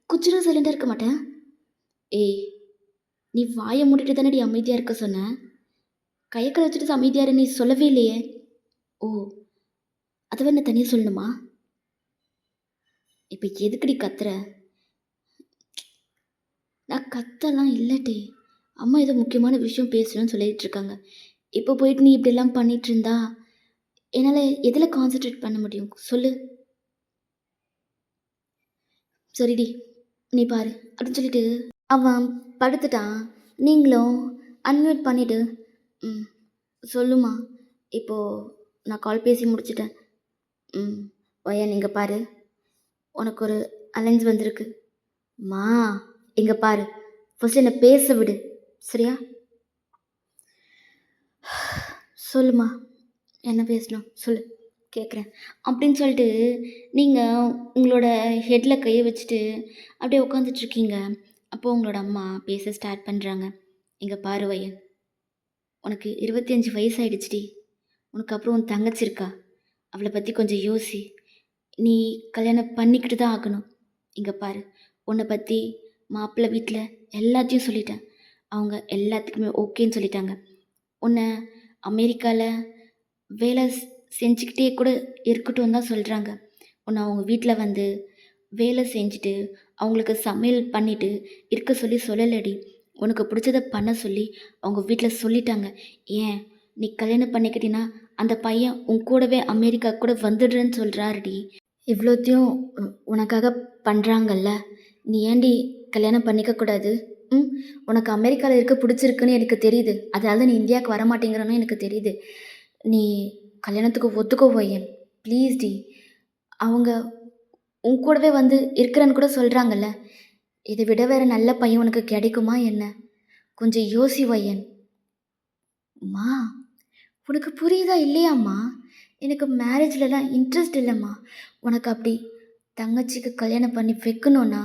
கொஞ்ச நேரம் சைலண்டா இருக்க மாட்டேன்? ஏய், நீ வாயை மூடிட்டு தானடி அமைதியா இருக்க சொன்ன. கையக்கரை வச்சுட்டு அமைதியா இரு நீ சொல்லவே இல்லையே. ஓ, அதுவே என்ன தனியா சொல்லணுமா? இப்ப எதுக்குடி கத்துற? நான் கத்தலாம் இல்லடி. அம்மா ஏதோ முக்கியமான விஷயம் பேசணும்னு சொல்லிட்டு இருக்காங்க. இப்போ போயிட்டு நீ இப்படிலாம் பண்ணிட்டு இருந்தா, என்னால எதுல கான்சன்ட்ரேட் பண்ண முடியும்? சொல்லு. சரிடி, நீ பாரு. அப்படின்னு சொல்லிட்டு அவன் படுத்துட்டான். நீங்களும் அன்மியூட் பண்ணிட்டு, ம் சொல்லுமா. இப்போ நான் கால் பேசி முடிச்சிட்டேன். ம் பையன் இங்க பாரு. உனக்கு ஒரு அலைன்ஸ் வந்திருக்கு. மா, இங்க பாரு. ஃபர்ஸ்ட் என்ன பேச விடு. சரியா? சொல்லுமா. என்ன பேசணும்? சொல்லு. கேட்குறேன். அப்படின்னு சொல்லிட்டு நீங்கள் உங்களோட ஹெட்டில் கையை வச்சுட்டு அப்படியே உட்காந்துட்ருக்கீங்க. அப்போது உங்களோட அம்மா பேச ஸ்டார்ட் பண்ணுறாங்க. இங்கே பாரு வயன், உனக்கு 25 வயசாயிடுச்சுடி. உனக்கு அப்புறம் உன் தங்கச்சி இருக்கா. அவளை பற்றி கொஞ்சம் யோசி. நீ கல்யாணம் பண்ணிக்கிட்டு தான் ஆகணும். இங்கே பாரு, உன்னை பற்றி மாப்பிள்ளை வீட்டில் எல்லாத்தையும் சொல்லிட்டேன். அவங்க எல்லாத்துக்குமே ஓகேன்னு சொல்லிட்டாங்க. உன்னை அமெரிக்காவில் வேலை செஞ்சுக்கிட்டே கூட இருக்கட்டும் தான் சொல்கிறாங்க. உன்னை அவங்க வீட்டில் வந்து வேலை செஞ்சுட்டு அவங்களுக்கு சமையல் பண்ணிட்டு இருக்க சொல்லி சொல்லலடி. உனக்கு பிடிச்சத பண்ண சொல்லி அவங்க வீட்டில் சொல்லிட்டாங்க. ஏன், நீ கல்யாணம் பண்ணிக்கிட்டினா அந்த பையன் உன் கூடவே அமெரிக்கா கூட வந்துடுறேன்னு சொல்கிறாருடி. இவ்வளோத்தையும் உனக்காக பண்ணுறாங்கல்ல, நீ ஏன்டி கல்யாணம் பண்ணிக்கக்கூடாது? ம் உனக்கு அமெரிக்காவில் இருக்க பிடிச்சிருக்குன்னு எனக்கு தெரியுது. அதனால தான் நீ இந்தியாவுக்கு வரமாட்டேங்கிறன்னு எனக்கு தெரியுது. நீ கல்யாணத்துக்கு ஒத்துக்கோ வையன், ப்ளீஸ் டி. அவங்க உன் கூடவே வந்து இருக்கிறேன்னு கூட சொல்கிறாங்கல்ல. இதை விட வேற நல்ல பையன் உனக்கு கிடைக்குமா என்ன? கொஞ்சம் யோசி வையன். அம்மா, உனக்கு புரியுதா இல்லையாம்மா? எனக்கு மேரேஜ்லலாம் இன்ட்ரெஸ்ட் இல்லைம்மா. உனக்கு அப்படி தங்கச்சிக்கு கல்யாணம் பண்ணி வைக்கணும்னா,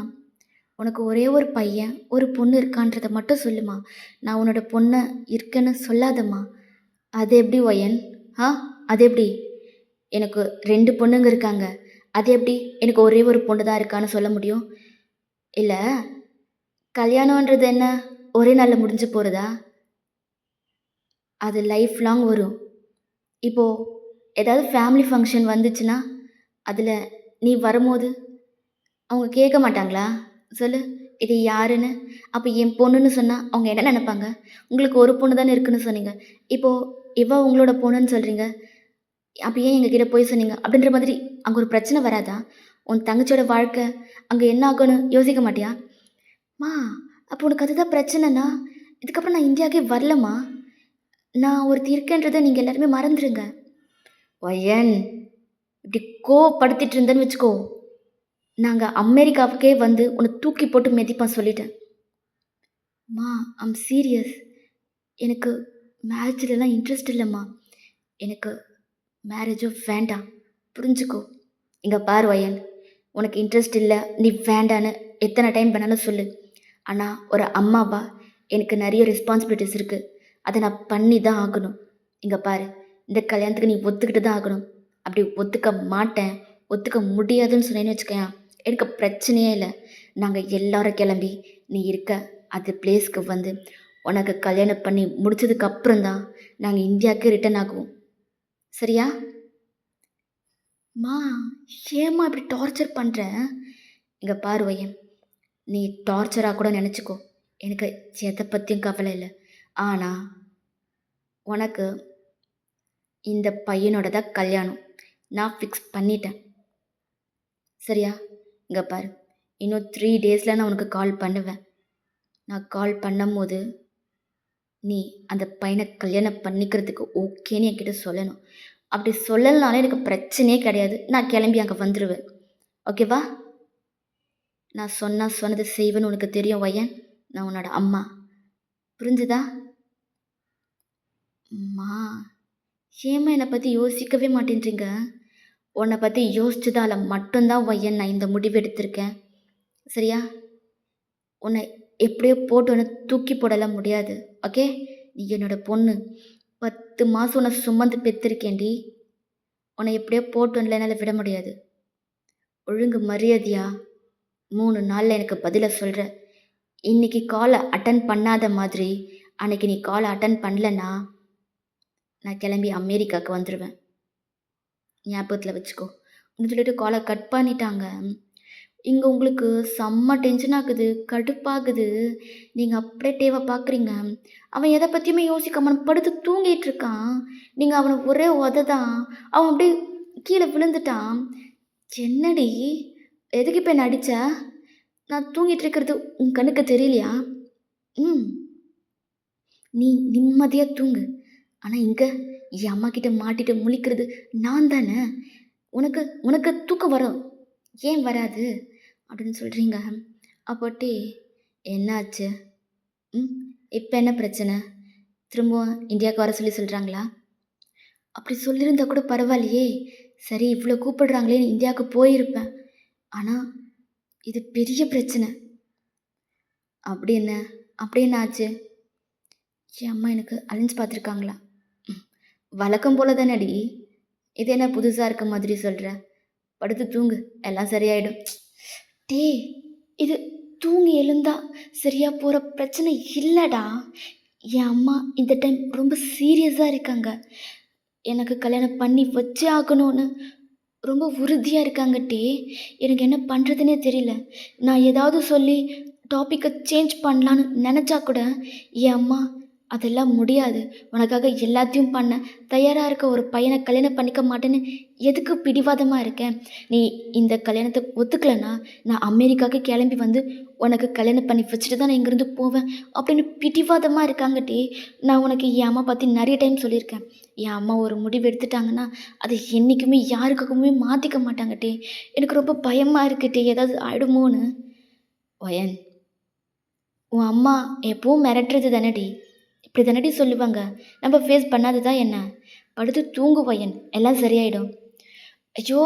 உனக்கு ஒரே ஒரு பையன் ஒரு பொண்ணு இருக்கான்றதை மட்டும் சொல்லுமா. நான் உன்னோட பொண்ணை இருக்கேன்னு சொல்லாதம்மா. அது எப்படி ஒயன்? ஆ, அது எப்படி? எனக்கு 2 பொண்ணுங்க இருக்காங்க. அது எப்படி எனக்கு ஒரே ஒரு பொண்ணு தான் இருக்கான்னு சொல்ல முடியும்? இல்லை, கல்யாணன்றது என்ன ஒரே நாளில் முடிஞ்சு போகிறதா? அது லைஃப் லாங் வரும். இப்போது ஏதாவது ஃபேமிலி ஃபங்க்ஷன் வந்துச்சுன்னா, அதில் நீ வரும்போது அவங்க கேட்க மாட்டாங்களா? சொல்லு. இது யாருன்னு? அப்போ என் பொண்ணுன்னு சொன்னால் அவங்க என்ன நினைப்பாங்க? உங்களுக்கு ஒரு பொண்ணு தானே இருக்குன்னு சொன்னீங்க. இப்போது இவ உங்களோட பொண்ணுன்னு சொல்கிறீங்க. அப்போ ஏன் எங்ககிட்ட போய் சொன்னீங்க? அப்படின்ற மாதிரி அங்கே ஒரு பிரச்சனை வராதா? உன் தங்கச்சியோட வாழ்க்கை அங்கே என்ன ஆகும்னு யோசிக்க மாட்டியா? மா, அப்போ உனக்கு அதுதான் பிரச்சனைனா, இதுக்கப்புறம் நான் இந்தியாவுக்கே வரலம்மா. நான் ஒருத்தி இருக்கேன்றதை நீங்கள் எல்லாருமே மறந்துடுங்க. ஒயன், இப்படி கோவப்படுத்திட்டு இருந்தேன்னு வச்சுக்கோ, நாங்கள் அமெரிக்காவுக்கே வந்து உன்னை தூக்கி போட்டு மிதிப்பான் சொல்லிட்டேன். மா, ஐம் சீரியஸ். எனக்கு மேரேஜ்லலாம் இன்ட்ரெஸ்ட் இல்லைம்மா. எனக்கு மேரேஜும் வேண்டாம், புரிஞ்சுக்கோ. இங்கே பாரு வயன், உனக்கு இன்ட்ரெஸ்ட் இல்லை, நீ வேண்டான்னு எத்தனை டைம் வேணாலும் சொல்லு. ஆனால் ஒரு அம்மாவா எனக்கு நிறைய ரெஸ்பான்சிபிலிட்டிஸ் இருக்குது. அதை நான் பண்ணி தான் ஆகணும். இங்கே பாரு, இந்த கல்யாணத்துக்கு நீ ஒத்துக்கிட்டு தான் ஆகணும். அப்படி ஒத்துக்க மாட்டேன், ஒத்துக்க முடியாதுன்னு சொன்னேன்னு வச்சுக்கேன், எனக்கு பிரச்சனையே இல்லை. நாங்கள் எல்லாரும் கிளம்பி நீ இருக்க அது பிளேஸ்க்கு வந்து உனக்கு கல்யாணம் பண்ணி முடிச்சதுக்கு அப்புறம்தான் நாங்கள் இந்தியாவுக்கு ரிட்டர்ன் ஆகுவோம். சரியா? மா, ஏம்மா இப்படி டார்ச்சர் பண்ணுற? இங்கே பாரு வையன், நீ டார்ச்சராக கூட நினச்சிக்கோ, எனக்கு எதை பற்றியும் கவலை இல்லை. ஆனால் உனக்கு இந்த பையனோட தான் கல்யாணம் நான் ஃபிக்ஸ் பண்ணிட்டேன். சரியா? இங்கே பாரு, இன்னும் 3 டேஸில் நான் உனக்கு கால் பண்ணுவேன். நான் கால் பண்ணும்போது நீ அந்த பையனை கல்யாணம் பண்ணிக்கிறதுக்கு ஓகேன்னு என்கிட்ட சொல்லணும். அப்படி சொல்லலைனாலே எனக்கு பிரச்சனையே கிடையாது. நான் கிளம்பி அங்கே வந்துடுவேன். ஓகேவா? நான் சொன்னா சொன்னது செய்வேன்னு உனக்கு தெரியும் வையன். நான் உன்னோட அம்மா. புரிஞ்சுதா? அம்மா, ஏம்மா என்னை பற்றி யோசிக்கவே மாட்டேன்றீங்க? உன்னை பற்றி யோசிச்சதால மட்டும்தான் வையன் நான் இந்த முடிவு எடுத்திருக்கேன். சரியா? உன்னை எப்படியோ போட்டு உன்னை தூக்கி போடலாம் முடியாது. ஓகே? நீ என்னோட பொண்ணு. 10 மாதம் உன்னை சுமந்து பெற்றிருக்கேன்டி. உன்னை எப்படியோ போட்டு ஒன்றில் என்னால் விட முடியாது. ஒழுங்கு மரியாதையா 3 நாளில் எனக்கு பதிலை சொல்கிற. இன்னைக்கு காலை அட்டன் பண்ணாத மாதிரி அன்னைக்கு நீ காலை அட்டன் பண்ணலன்னா நான் கிளம்பி அமெரிக்காவுக்கு வந்துடுவேன். ஞாபகத்தில் வச்சுக்கோ. அப்படின்னு சொல்லிட்டு காலை கட் பண்ணிட்டாங்க. இங்கே உங்களுக்கு செம்ம டென்ஷன் ஆகுது, கடுப்பாகுது. நீங்கள் அப்படியே டேவை பார்க்குறீங்க. அவன் எதை பற்றியுமே யோசிக்காம அவன் படுத்து தூங்கிட்டு இருக்கான். நீங்கள் அவனை ஒரே உத தான். அவன் அப்படியே கீழே விழுந்துட்டான். என்னடி, எதுக்கு இப்போ என்ன அடிச்ச? நான் தூங்கிட்டு இருக்கிறது உன் கண்ணுக்கு தெரியலையா? ம், நீ நிம்மதியாக தூங்கு. ஆனால் இங்கே என் அம்மா கிட்ட மாட்டிட்டு முழிக்கிறது நான் தானே. உனக்கு உனக்கு தூக்கம் வரும், ஏன் வராது அப்படின்னு சொல்கிறீங்க. அப்போட்டி என்னாச்சு? ம், இப்போ என்ன பிரச்சனை? திரும்பவும் இந்தியாவுக்கு வர சொல்லி சொல்கிறாங்களா? அப்படி சொல்லியிருந்தா கூட பரவாயில்லையே. சரி, இவ்வளோ கூப்பிடுறாங்களேன்னு இந்தியாவுக்கு போயிருப்பேன். ஆனால் இது பெரிய பிரச்சனை. அப்படி என்ன? அப்படி என்ன ஆச்சு? என் அம்மா எனக்கு அலைஞ்சு பார்த்துருக்காங்களா? வழக்கம் போல தானடி. இது என்ன புதுசாக இருக்க மாதிரி சொல்கிற? படுத்து தூங்கு, எல்லாம் சரியாயிடும். டே, இது தூங்கி எழுந்தா சரியா போகிற பிரச்சனை இல்லைடா. என் அம்மா இந்த டைம் ரொம்ப சீரியஸாக இருக்காங்க. எனக்கு கல்யாணம் பண்ணி வச்சே ஆகணும்னு ரொம்ப உறுதியாக இருக்காங்க டே. எனக்கு என்ன பண்ணுறதுனே தெரியல. நான் ஏதாவது சொல்லி டாப்பிக்கை சேஞ்ச் பண்ணலான்னு நினச்சா கூட என் அம்மா அதெல்லாம் முடியாது, உனக்காக எல்லாத்தையும் பண்ண தயாராக இருக்க ஒரு பையனை கல்யாணம் பண்ணிக்க மாட்டேன்னு எதுக்கு பிடிவாதமாக இருக்கேன்? நீ இந்த கல்யாணத்தை ஒத்துக்கலைன்னா நான் அமெரிக்காவுக்கு கிளம்பி வந்து உனக்கு கல்யாணம் பண்ணி வச்சுட்டு தான் நான் இங்கேருந்து போவேன் அப்படின்னு பிடிவாதமாக இருக்காங்க டே. நான் உனக்கு என் அம்மா பற்றி நிறைய டைம் சொல்லியிருக்கேன். என் அம்மா ஒரு முடிவு எடுத்துட்டாங்கன்னா அதை என்றைக்குமே யாருக்காகவுமே மாற்றிக்க மாட்டாங்க டே. எனக்கு ரொம்ப பயமாக இருக்கு டே, ஏதாவது ஆயிடுமோன்னு. வயன், உன் அம்மா எப்பவும் மிரட்டுறது தானடி, இப்படி தானடி சொல்லுவாங்க. நம்ம ஃபேஸ் பண்ணாது தான் என்ன? படுத்து தூங்கு வயன், எல்லாம் சரியாயிடும். ஐயோ,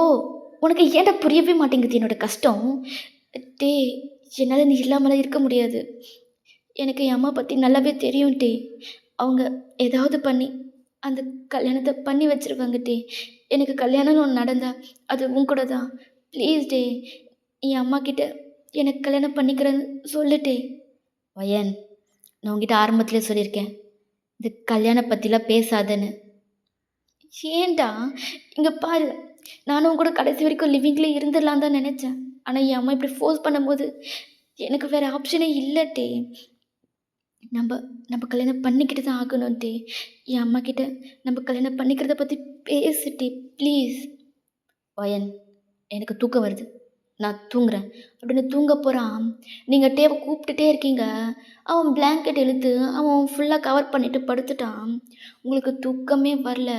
உனக்கு ஏன்டா புரியவே மாட்டேங்குது என்னோட கஷ்டம்? டே, என்னால் நீ இல்லாமலாம் இருக்க முடியாது. எனக்கு என் அம்மா பற்றி நல்லாவே தெரியும் டே. அவங்க ஏதாவது பண்ணி அந்த கல்யாணத்தை பண்ணி வச்சிருவாங்க டே. எனக்கு கல்யாணம்னு ஒன்று நடந்தா அது உன் கூட தான். ப்ளீஸ் டே, என் அம்மா கிட்ட எனக்கு கல்யாணம் பண்ணிக்கிறேன்னு சொல்லுட்டே. வயன், நான் உங்ககிட்ட ஆரம்பத்திலே சொல்லியிருக்கேன், இந்த கல்யாணம் பற்றிலாம் பேசாதேன்னு. ஏன்டா? இங்கே பாரு, நானும் கூட கடைசி வரைக்கும் லிவிங்லேயே இருந்துடலாம் தான் நினச்சேன். ஆனால் என் அம்மா இப்படி ஃபோர்ஸ் பண்ணும்போது எனக்கு வேறு ஆப்ஷனே இல்லை டே. நம்ம நம்ம கல்யாணம் பண்ணிக்கிட்டு தான் ஆகணும் டே. என் அம்மா கிட்ட நம்ம கல்யாணம் பண்ணிக்கிறத பற்றி பேசு டே, ப்ளீஸ். வயன், எனக்கு தூக்கம் வருது, நான் தூங்குறேன் அப்படின்னு தூங்க போகிறான். நீங்கள் டேவை கூப்பிட்டுட்டே இருக்கீங்க. அவன் பிளாங்கெட் இழுத்து அவன் ஃபுல்லாக கவர் பண்ணிவிட்டு படுத்துட்டான். உங்களுக்கு தூக்கமே வரல.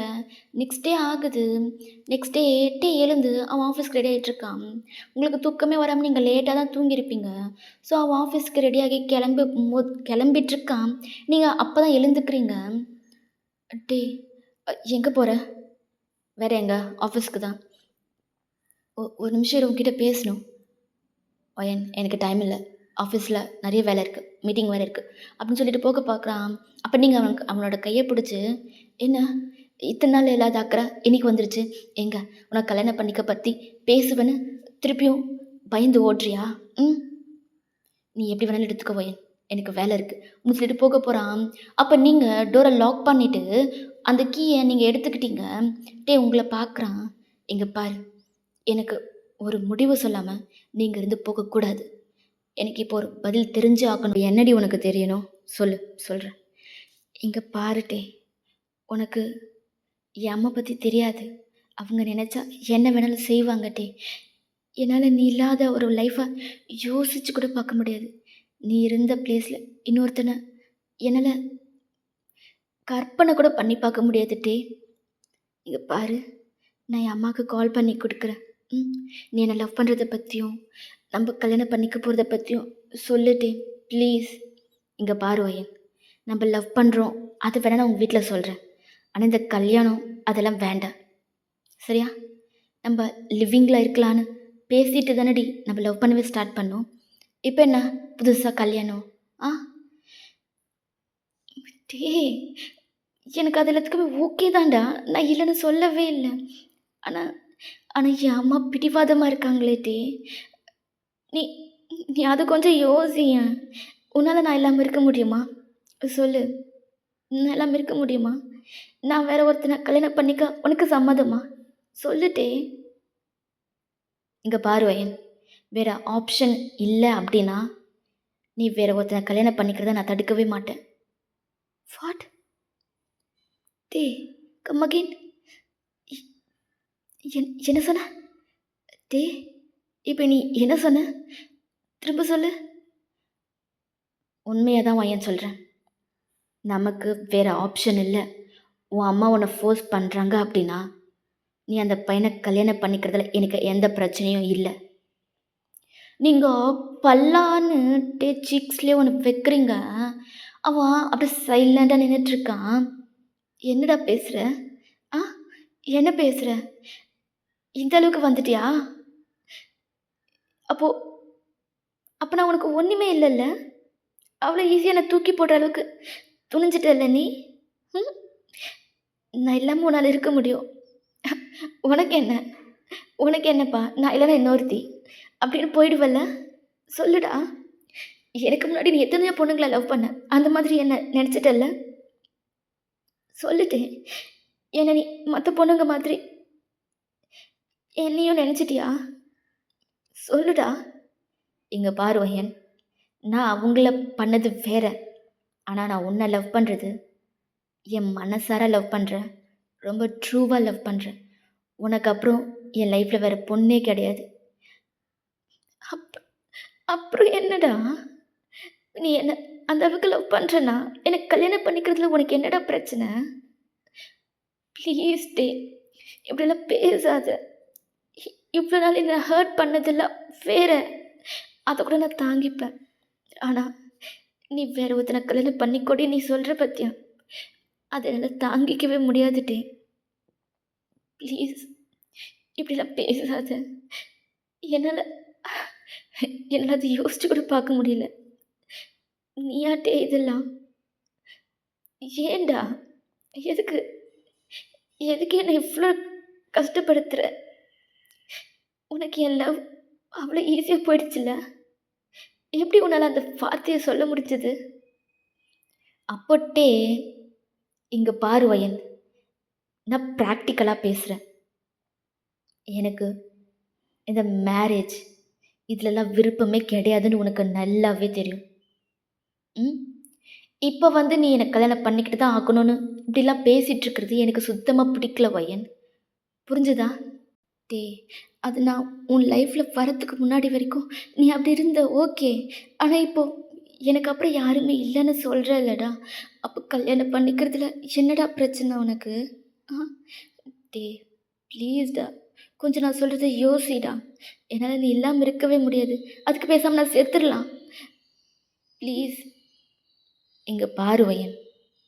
நெக்ஸ்ட் டே ஆகுது. நெக்ஸ்ட் டே டே எழுந்து அவன் ஆஃபீஸ்க்கு ரெடி ஆகிட்டுருக்கான். உங்களுக்கு தூக்கமே வராமல் நீங்கள் லேட்டாக தான் தூங்கியிருப்பீங்க. ஸோ அவன் ஆஃபீஸ்க்கு ரெடியாகி கிளம்பிட்டுருக்கான். நீங்கள் அப்போ தான் எழுந்துக்கிறீங்க. டே, எங்கே போகிற? வேறு எங்கே? ஆஃபீஸ்க்கு தான். ஒரு நிமிஷம் உங்ககிட்ட பேசணும். வயன், எனக்கு டைம் இல்லை, ஆஃபீஸில் நிறைய வேலை இருக்குது, மீட்டிங் வேறு இருக்குது அப்படின்னு சொல்லிட்டு போக பார்க்குறான். அப்போ நீங்கள் அவனோட கையை பிடிச்சி, என்ன இத்தனை நாள் இல்லாத அக்கறை இன்னைக்கு வந்துருச்சு, எங்கே உனக்கு கல்யாணம் பண்ணிக்க பற்றி பேசுவேன்னு திருப்பியும் பயந்து ஓடுறியா? ம், நீ எப்படி வேணாலும் எடுத்துக்கோ வயன், எனக்கு வேலை இருக்குது அப்படின்னு சொல்லிட்டு போக போகிறான். அப்போ நீங்கள் டோரை லாக் பண்ணிவிட்டு அந்த கீயை நீங்கள் எடுத்துக்கிட்டீங்க. டே உங்களை பார்க்குறான். இங்கே பாரு, எனக்கு ஒரு முடிவு சொல்லாமல் நீங்கள் இருந்து போகக்கூடாது. எனக்கு இப்போ ஒரு பதில் தெரிஞ்சு ஆக்கணும். என்னடி உனக்கு தெரியணும்? சொல்லு, சொல்கிறேன். இங்கே பாருட்டே, உனக்கு என் அம்மா பற்றி தெரியாது. அவங்க நினச்சா என்ன வேணாலும் செய்வாங்கட்டே. என்னால் நீ இல்லாத ஒரு லைஃப்பை யோசிச்சு கூட பார்க்க முடியாது. நீ இருந்த பிளேஸில் இன்னொருத்தனை என்னால் கற்பனை கூட பண்ணி பார்க்க முடியாது டே. இங்கே பாரு, நான் என் அம்மாவுக்கு கால் பண்ணி கொடுக்குறேன். ம் நீ என்னை லவ் பண்ணுறத பற்றியும் நம்ம கல்யாணம் பண்ணிக்க போகிறத பற்றியும் சொல்லிட்டேன் ப்ளீஸ். இங்கே பாரு வயன், நம்ம லவ் பண்ணுறோம் அது வேணா நான் உங்கள் வீட்டில் சொல்கிறேன். ஆனால் இந்த கல்யாணம் அதெல்லாம் வேண்டாம், சரியா? நம்ம லிவிங்கில் இருக்கலான்னு பேசிட்டு தானடி நம்ம லவ் பண்ணவே ஸ்டார்ட் பண்ணோம். இப்போ என்ன புதுசாக கல்யாணம்? ஆ டே, எனக்கு அது எல்லாத்துக்குமே ஓகே தான்டா, நான் இல்லைன்னு சொல்லவே இல்லை. ஆனால் ஆனால் என் அம்மா பிடிவாதமாக இருக்காங்களே டே. நீ நீ அது கொஞ்சம் யோசியேன். உன்னால் நான் இல்லாமல் இருக்க முடியுமா? சொல்லு, நான் இல்லாமல் இருக்க முடியுமா? நான் வேற ஒருத்தனை கல்யாணம் பண்ணிக்க உனக்கு சம்மதமா? சொல்லுட்டே. இங்கே பாரு வயன், வேற ஆப்ஷன் இல்லை அப்படின்னா நீ வேற ஒருத்தனை கல்யாணம் பண்ணிக்கிறத நான் தடுக்கவே மாட்டேன். What day, come again. என்ன சொன்ன டே? இப்போ நீ என்ன சொன்ன? திரும்ப சொல்லு. உண்மையாக தான் வயன் சொல்கிறேன், நமக்கு வேறு ஆப்ஷன் இல்லை. உன் அம்மா உன்னை ஃபோர்ஸ் பண்ணுறாங்க அப்படின்னா நீ அந்த பையனை கல்யாணம் பண்ணிக்கிறதுல எனக்கு எந்த பிரச்சனையும் இல்லை. நீங்கள் பல்லான்னு டே சிக்ஸ்லேயே ஒன்று வைக்கிறீங்க, அவன் அப்படியே சைலண்டாக நின்றுட்டுருக்கான். என்னடா பேசுகிற? ஆ என்ன பேசுகிற? இந்த அளவுக்கு வந்துட்டியா? அப்போ நான் உனக்கு ஒன்றுமே இல்லைல்ல? அவ்வளோ ஈஸியாக நான் தூக்கி போடுற அளவுக்கு துணிஞ்சிட்டல்ல நீ? ம் நான் இல்லாமல் உன்னால் இருக்க முடியும். உனக்கு என்ன? உனக்கு என்னப்பா, நான் இல்லைன்னா இன்னொருத்தி அப்படின்னு போயிடுவல்ல? சொல்லுடா. எனக்கு முன்னாடி நீ எத்தனையோ பொண்ணுங்களை லவ் பண்ண, அந்த மாதிரி என்ன நினச்சிட்டல்ல? சொல்லிட்டேன். என்னை நீ மற்ற பொண்ணுங்க மாதிரி என்னையும் நினச்சிட்டியா? சொல்லுடா. இங்கே பாரு வயன், நான் அவங்கள பண்ணது வேற. ஆனால் நான் உன்னை லவ் பண்ணுறது என் மனசார லவ் பண்ணுறேன், ரொம்ப ட்ரூவாக லவ் பண்ணுறேன். உனக்கு அப்புறம் என் லைஃப்பில் வேறு பொண்ணே கிடையாது. அப்புறம் என்னடா? நீ என்ன அந்த அளவுக்கு லவ் பண்ணுறேன்னா எனக்கு கல்யாணம் பண்ணிக்கிறதுல உனக்கு என்னடா பிரச்சனை? ப்ளீஸ் டே, இப்படிலாம் பேசாத. இவ்வளோ நாள் என்னை ஹர்ட் பண்ணதெல்லாம் வேற, அதை கூட நான் தாங்கிப்பேன். ஆனால் நீ வேற ஒருத்தனை கல்யாணம் பண்ணிக்கொடி நீ சொல்கிற பற்றியா, அதை என்னால் தாங்கிக்கவே முடியாதுட்டே. ப்ளீஸ் இப்படிலாம் பேசாத. என்னால் அதை யோசிச்சு கூட பார்க்க முடியல. நீயாட்டே இதெல்லாம்? ஏண்டா? எதுக்கு என்னை இவ்வளோ கஷ்டப்படுத்துகிற? உனக்கு என் லவ் அவ்வளோ ஈஸியாக போயிடுச்சுல்ல? எப்படி உன்னால் அந்த வார்த்தையை சொல்ல முடிஞ்சது? அப்போட்டே இங்கே பாரு வயன், நான் ப்ராக்டிக்கலாக பேசுகிறேன். எனக்கு இந்த மேரேஜ் இதிலெல்லாம் விருப்பமே கிடையாதுன்னு உனக்கு நல்லாவே தெரியும். இப்போ வந்து நீ என்னை கல்யாணம் பண்ணிக்கிட்டு தான் ஆக்கணும்னு இப்படிலாம் பேசிகிட்ருக்கிறது எனக்கு சுத்தமாக பிடிக்கல வயன், புரிஞ்சுதா? டே, அது நான் உன் லைஃப்பில் வரத்துக்கு முன்னாடி வரைக்கும் நீ அப்படி இருந்த ஓகே. ஆனால் இப்போது எனக்கு அப்புறம் யாருமே இல்லைன்னு சொல்கிறல்லடா, அப்போ கல்யாணம் பண்ணிக்கிறதுல என்னடா பிரச்சனை உனக்கு? ஆ டே ப்ளீஸ்டா, கொஞ்சம் நான் சொல்கிறத யோசிடா. என்னால் நீ இல்லாமல் இருக்கவே முடியாது, அதுக்கு பேசாமல் நான் செத்துடலாம். ப்ளீஸ். இங்கே பாரு வயன்,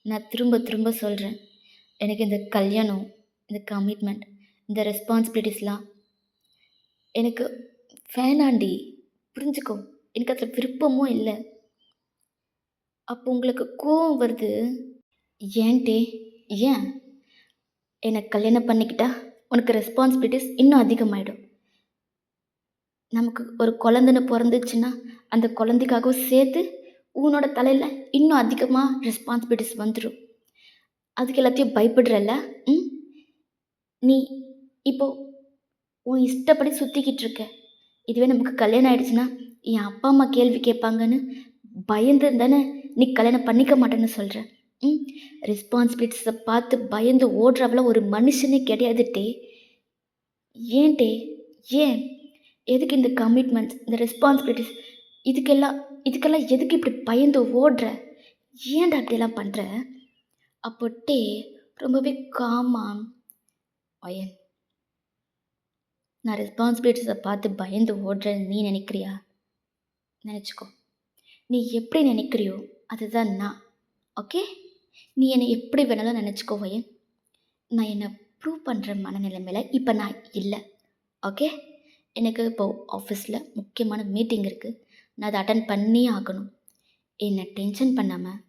நான் திரும்ப திரும்ப சொல்கிறேன், எனக்கு இந்த கல்யாணம், இந்த கமிட்மெண்ட், இந்த ரெஸ்பான்சிபிலிட்டிஸ்லாம் எனக்கு வேணாண்டி, புரிஞ்சுக்கோ. எனக்கு அதில் விருப்பமும் இல்லை. அப்போ உங்களுக்கு கோவம் வருது. ஏன்ட்டே? ஏன்? என்னை கல்யாணம் பண்ணிக்கிட்டா உனக்கு ரெஸ்பான்சிபிலிட்டிஸ் இன்னும் அதிகமாகிடும். நமக்கு ஒரு குழந்தைன்னு பிறந்துச்சுன்னா அந்த குழந்தைக்காகவும் சேர்த்து உன்னோட தலையில் இன்னும் அதிகமாக ரெஸ்பான்சிபிலிட்டிஸ் வந்துடும். அதுக்கு எல்லாத்தையும் பயப்படுறல்ல? நீ இப்போது உன் இஷ்டப்படி சுற்றிக்கிட்டு இருக்க. இதுவே நமக்கு கல்யாணம் ஆகிடுச்சுன்னா என் அப்பா அம்மா கேள்வி கேட்பாங்கன்னு பயந்து தானே நீ கல்யாணம் பண்ணிக்க மாட்டேன்னு சொல்கிற. ரெஸ்பான்சிபிலிட்டிஸை பார்த்து பயந்து ஓடுறவள ஒரு மனுஷனே கிடையாதுட்டே. ஏன்ட்டே? ஏன்? எதுக்கு இந்த கமிட்மெண்ட்ஸ், இந்த ரெஸ்பான்சிபிலிட்டிஸ், இதுக்கெல்லாம் இதுக்கெல்லாம் எதுக்கு இப்படி பயந்து ஓடுற? ஏன்டா இப்படியெல்லாம் பண்ற? அப்போட்டே ரொம்பவே காமா, "அயன், நான் ரெஸ்பான்சிபிலிட்டிஸை பார்த்து பயந்து ஓடுறேன்னு நீ நினைக்கிறியா? நினச்சிக்கோ. நீ எப்படி நினைக்கிறியோ அதுதான் நான். ஓகே? நீ என்னை எப்படி வேணாலும் நினச்சிக்கோ அயன். நான் என்னை ப்ரூவ் பண்ணுற மனநிலைமையில் இப்போ நான் இல்லை. ஓகே? எனக்கு இப்போது ஆஃபீஸில் முக்கியமான மீட்டிங் இருக்குது. நான் அதை அட்டன் பண்ணியே ஆகணும். என்னை டென்ஷன் பண்ணாமல்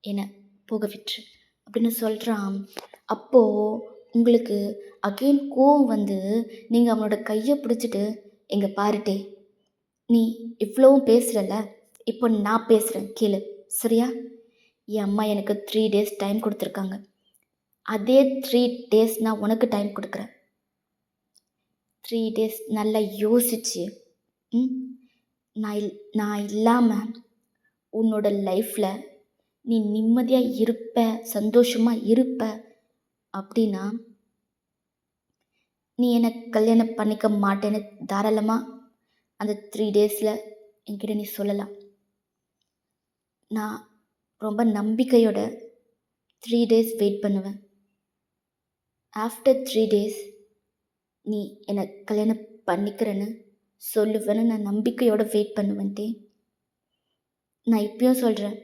என்னை போக விட்டுரு" அப்படின்னு சொல்கிறான். அப்போது உங்களுக்கு அகெயின் கோவம் வந்து நீங்கள் அவனோட கையை பிடிச்சிட்டு, "எங்கே பாருட்டே, நீ இவ்வளவும் பேசுகிறல்ல, இப்போ நான் பேசுகிறேன் கேளு, சரியா? என் அம்மா எனக்கு 3 days டைம் கொடுத்துருக்காங்க. அதே 3 days நான் உனக்கு டைம் கொடுக்குறேன். 3 days நல்லா யோசிச்சு, ம் நான் இல்லாமல் உன்னோட லைஃப்பில் நீ நிம்மதியாக இருப்ப, சந்தோஷமாக இருப்ப அப்படின்னா நீ என்னை கல்யாணம் பண்ணிக்க மாட்டேன்னு தாராளமாக அந்த 3 daysல என்கிட்ட நீ சொல்லலாம். நான் ரொம்ப நம்பிக்கையோட 3 days வெயிட் பண்ணுவேன். ஆஃப்டர் 3 days நீ என்னை கல்யாணம் பண்ணிக்கிறேன்னு சொல்லுவேன்னு நான் நம்பிக்கையோட வெயிட் பண்ணுவேன்ட்டே. நான் இப்பயும் சொல்கிறேன்,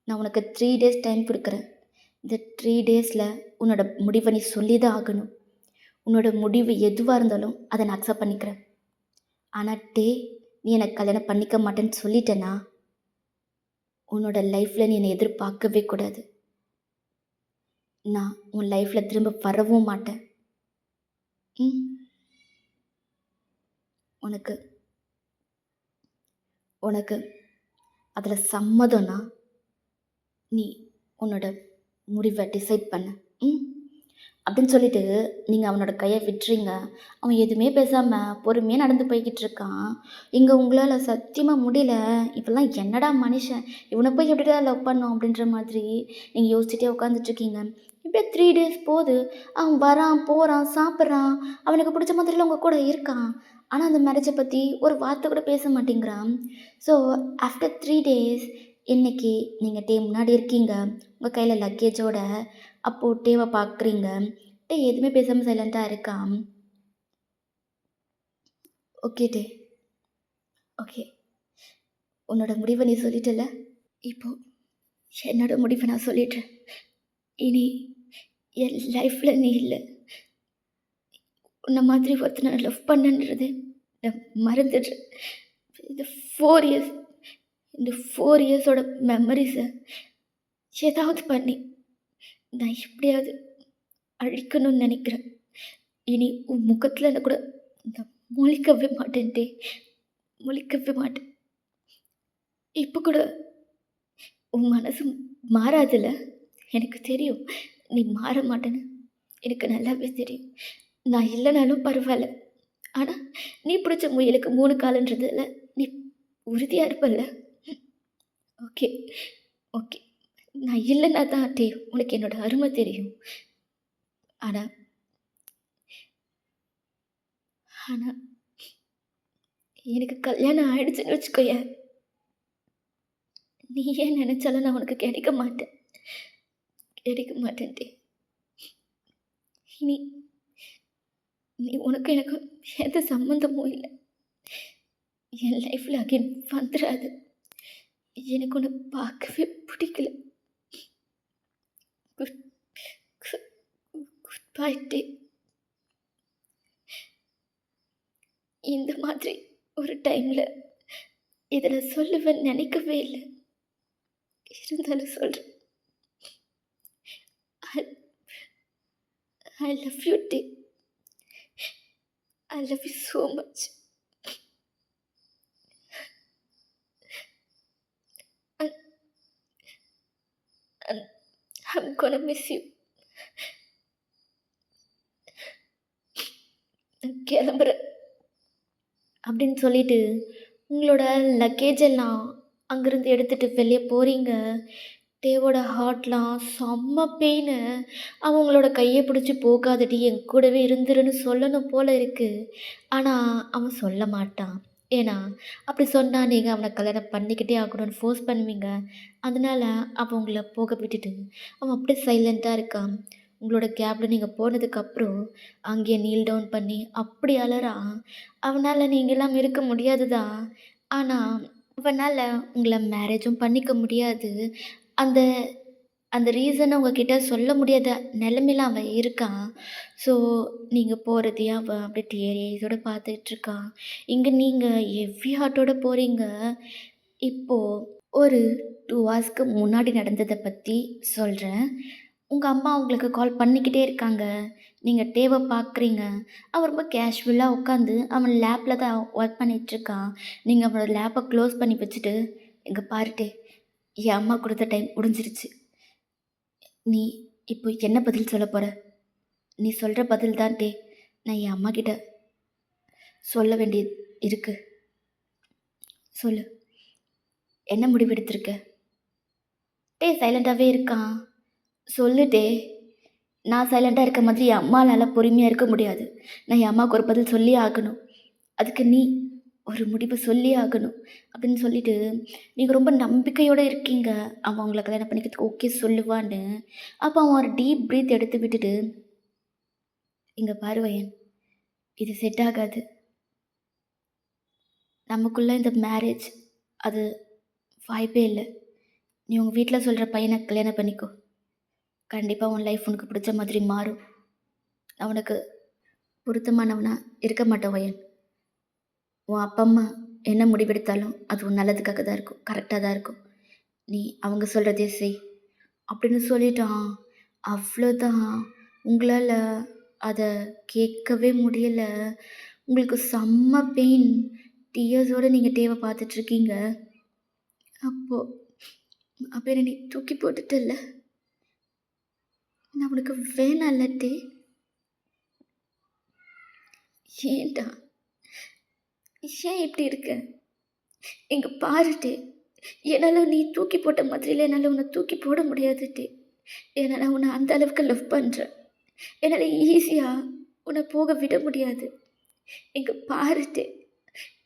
நான் உனக்கு 3 days டைம் கொடுக்குறேன். இந்த 3 daysல உன்னோட முடிவை நீ சொல்லி தான் ஆகணும். உன்னோட முடிவு எதுவாக இருந்தாலும் அதை நான் அக்செப்ட் பண்ணிக்கிறேன். ஆனால் நீ என்னை கல்யாணம் பண்ணிக்க மாட்டேன்னு சொல்லிட்டேன்னா உன்னோட லைஃப்பில் நீ என்னை எதிர்பார்க்கவே கூடாது. நான் உன் லைஃப்பில் திரும்ப வரவும் மாட்டேன். ம் உனக்கு உனக்கு அதில் சம்மதம்னா நீ உன்னோட முடிவை டிசைட் பண்ண. ம் அப்படின்னு சொல்லிட்டு நீங்கள் அவனோட கையை விட்டுறீங்க. அவன் எதுவுமே பேசாமல் பொறுமையாக நடந்து போய்கிட்டு இருக்கான். இங்கே உங்களால் சத்தியமாக முடியல. இப்போல்லாம் என்னடா மனுஷன், இவனை போய் எப்படிடா லவ் பண்ணோம் அப்படின்ற மாதிரி நீங்கள் யோசிச்சுட்டே உட்காந்துட்ருக்கீங்க. இப்படியே 3 days போகுது. அவன் வரான், போகிறான், சாப்பிட்றான், அவனுக்கு பிடிச்ச மாதிரிலாம் உங்கள் கூட இருக்கான். ஆனால் அந்த மேரேஜை பற்றி ஒரு வார்த்தை கூட பேச மாட்டேங்கிறான். ஸோ ஆஃப்டர் 3 days இன்னைக்கு நீங்கள் முன்னாடி இருக்கீங்க, உங்கள் கையில் லக்கேஜோட. அப்போது டேவை பார்க்குறீங்க. எதுவுமே பேசாமல் சைலண்ட்டாக இருக்கான். "ஓகே ஓகே, உன்னோட முடிவை நீ சொல்லிட்டல, இப்போ என்னோட முடிவை நான் சொல்லிடுறேன். இனி என் லைஃப்பில் நீ இல்லை. உன்னை மாதிரி ஒருத்தனை லவ் பண்ணன்றது நான் மறந்துடுறேன். இந்த 4 years இந்த 4 yearsோட மெமரிஸை ஏதாவது பண்ணி நான் எப்படியாவது அழிக்கணும்னு நினைக்கிறேன். இனி உன் முகத்தில் கூட நான் முழிக்கவே மாட்டேன்ட்டே, முழிக்கவே மாட்டேன். இப்போ கூட உன் மனசு மாறாதில்ல, எனக்கு தெரியும். நீ மாற மாட்டேன்னு எனக்கு நல்லாவே தெரியும். நான் இல்லைனாலும் பரவாயில்ல, ஆனால் நீ பிடிச்ச முயலுக்கு 3 காலுன்றதில்ல, நீ உறுதியாக இருப்பல்ல. ஓகே ஓகே, நான் இல்லைன்னா தான் உனக்கு என்னோட அருமை தெரியும். ஆனால் ஆனால் எனக்கு கல்யாணம் ஆயிடுச்சுன்னு வச்சுக்கோயேன், நீ ஏன் நினச்சாலும் நான் உனக்கு கிடைக்க மாட்டேன், கிடைக்க மாட்டேன்ட்டே. இனி நீ உனக்கு எனக்கு எந்த சம்மந்தமும் இல்லை. என் லைஃப்பில் அகைன் வந்துடாது. எனக்கு உன்னை பார்க்கவே பிடிக்கல. Good bye day. இந்த மாதிரி ஒரு டைமில் இதில் சொல்லுவேன்னு நினைக்கவே இல்லை. இருந்தாலும் சொல்கிறேன், I love you day. I love you so much. And I'm gonna miss you. நான் கிளம்புறேன் அப்படின்னு சொல்லிட்டு உங்களோட லக்கேஜ் எல்லாம் அங்கேருந்து எடுத்துகிட்டு வெளியே போகிறீங்க. தேவோட ஹார்ட்லாம் செம்ம பெயினு. அவங்களோட கைய பிடிச்சு "போகாதடி, என் கூடவே இருந்துருன்னு" சொல்லணும் போல இருக்கு. ஆனா, அவன் சொல்ல மாட்டான். ஏன்னா, அப்படி சொன்னா நீங்க அவன கல்யாணம் பண்ணிக்கிட்டே ஆகணும்னு ஃபோர்ஸ் பண்ணுவீங்க. அதனால அவன் உங்கள போக விட்டுட்டு, அவன் அப்படியே சைலண்ட்டா இருக்கான். உங்களோட கேப்ல நீங்க போனதுக்கப்புறம், அங்கேயே நீல் டவுன் பண்ணி அப்படி அழறான். அவனால நீங்கலாம் இருக்க முடியாது தான். ஆனா, அவனால உங்கள மேரேஜும் பண்ணிக்க முடியாது. அந்த அந்த ரீசன உங்ககிட்ட சொல்ல முடியாத நெலைமையில அவன் இருக்கான். ஸோ, நீங்க போறதையும் அவன் அப்படியே டியர் ஐஸோட பார்த்துட்ருக்கான். இங்க நீங்க ஹெவி ஹார்ட்டோட போறீங்க. இப்போ ஒரு 2 ஹார்ஸ்க்கு முன்னாடி நடந்தத பத்தி சொல்றேன். உங்க அம்மா உங்களுக்கு கால் பண்ணிக்கிட்டே இருக்காங்க. நீங்க டேவ பார்க்குறீங்க. அவன் ரொம்ப கேஷுவலா உட்காந்து அவன் லேப்ல தான் ஒர்க் பண்ணிட்டுருக்கான். நீங்க அவனோட லேப்ப க்ளோஸ் பண்ணி வச்சுட்டு, "இங்க பாரு டே, என் அம்மா குடுத்த டைம் முடிஞ்சிருச்சு. நீ இப்போ என்ன பதில் சொல்லப் போற? நீ சொல்ற பதில் தான் டே நான் என் அம்மாகிட்ட சொல்ல வேண்டியது இருக்கு. சொல்லு. என்ன முடிவு எடுத்திருக்க?" டே சைலண்டாவே இருக்கான். "சொல்லு டே." நான் சைலண்டா இருக்க மாதிரி என் அம்மானால பொறுமையா இருக்க முடியாது. நான் என் அம்மாவுக்கு ஒரு பதில் சொல்லியே ஆகணும். அதுக்கு நீ ஒரு முடிவு சொல்லியே ஆகணும். அப்படின்னு சொல்லிட்டு, நீங்க ரொம்ப நம்பிக்கையோட இருக்கீங்க. அவன் உங்கள கல்யாணம் பண்ணிக்கிறதுக்கு ஓகே சொல்லுவான்னு. அப்போ அவன் ஒரு டீப் பிரீத் எடுத்து விட்டுட்டு, "இங்க பாரு வயன், இது செட் ஆகாது. நமக்குள்ள இந்த மேரேஜ் அது வாய்ப்பே இல்ல. நீ உங்க வீட்ல சொல்ற பையன கல்யாணம் பண்ணிக்கோ. கண்டிப்பா உன் லைஃப் உனக்கு பிடிச்ச மாதிரி மாறும். நான் உனக்கு பொருத்தமானவனா இருக்க மாட்டேன் வயன். உன் அப்பா, அம்மா என்ன முடிவெடுத்தாலும் அது உன் நல்லதுக்காக தான் இருக்கும். கரெக்ட்டா தான் இருக்கும். நீ அவங்க சொல்றதே செய்." அப்படின்னு சொல்லிட்டான். அவ்வளோதான். உங்களால அத கேட்கவே முடியல. உங்களுக்கு செம்ம பெயின். டியர்ஸோட நீங்க டேவ பார்த்துட்ருக்கீங்க. அப்போ அப்ப என்ன நீ தூக்கி போட்டுட்டல்ல. நான் உனக்கு வேணாம்ல டே. ஏன்டா? ஏன் இப்படி இருக்க? இங்க பாரு டே. என்னால நீ தூக்கி போட்ட மாதிரிலாம் என்னால உன்ன தூக்கி போட முடியாது டே. ஏன்னா நான் உன்ன அந்த அளவுக்கு லவ் பண்றேன். என்னால ஈஸியா உன்ன போக விட முடியாது. இங்க பாரு டே.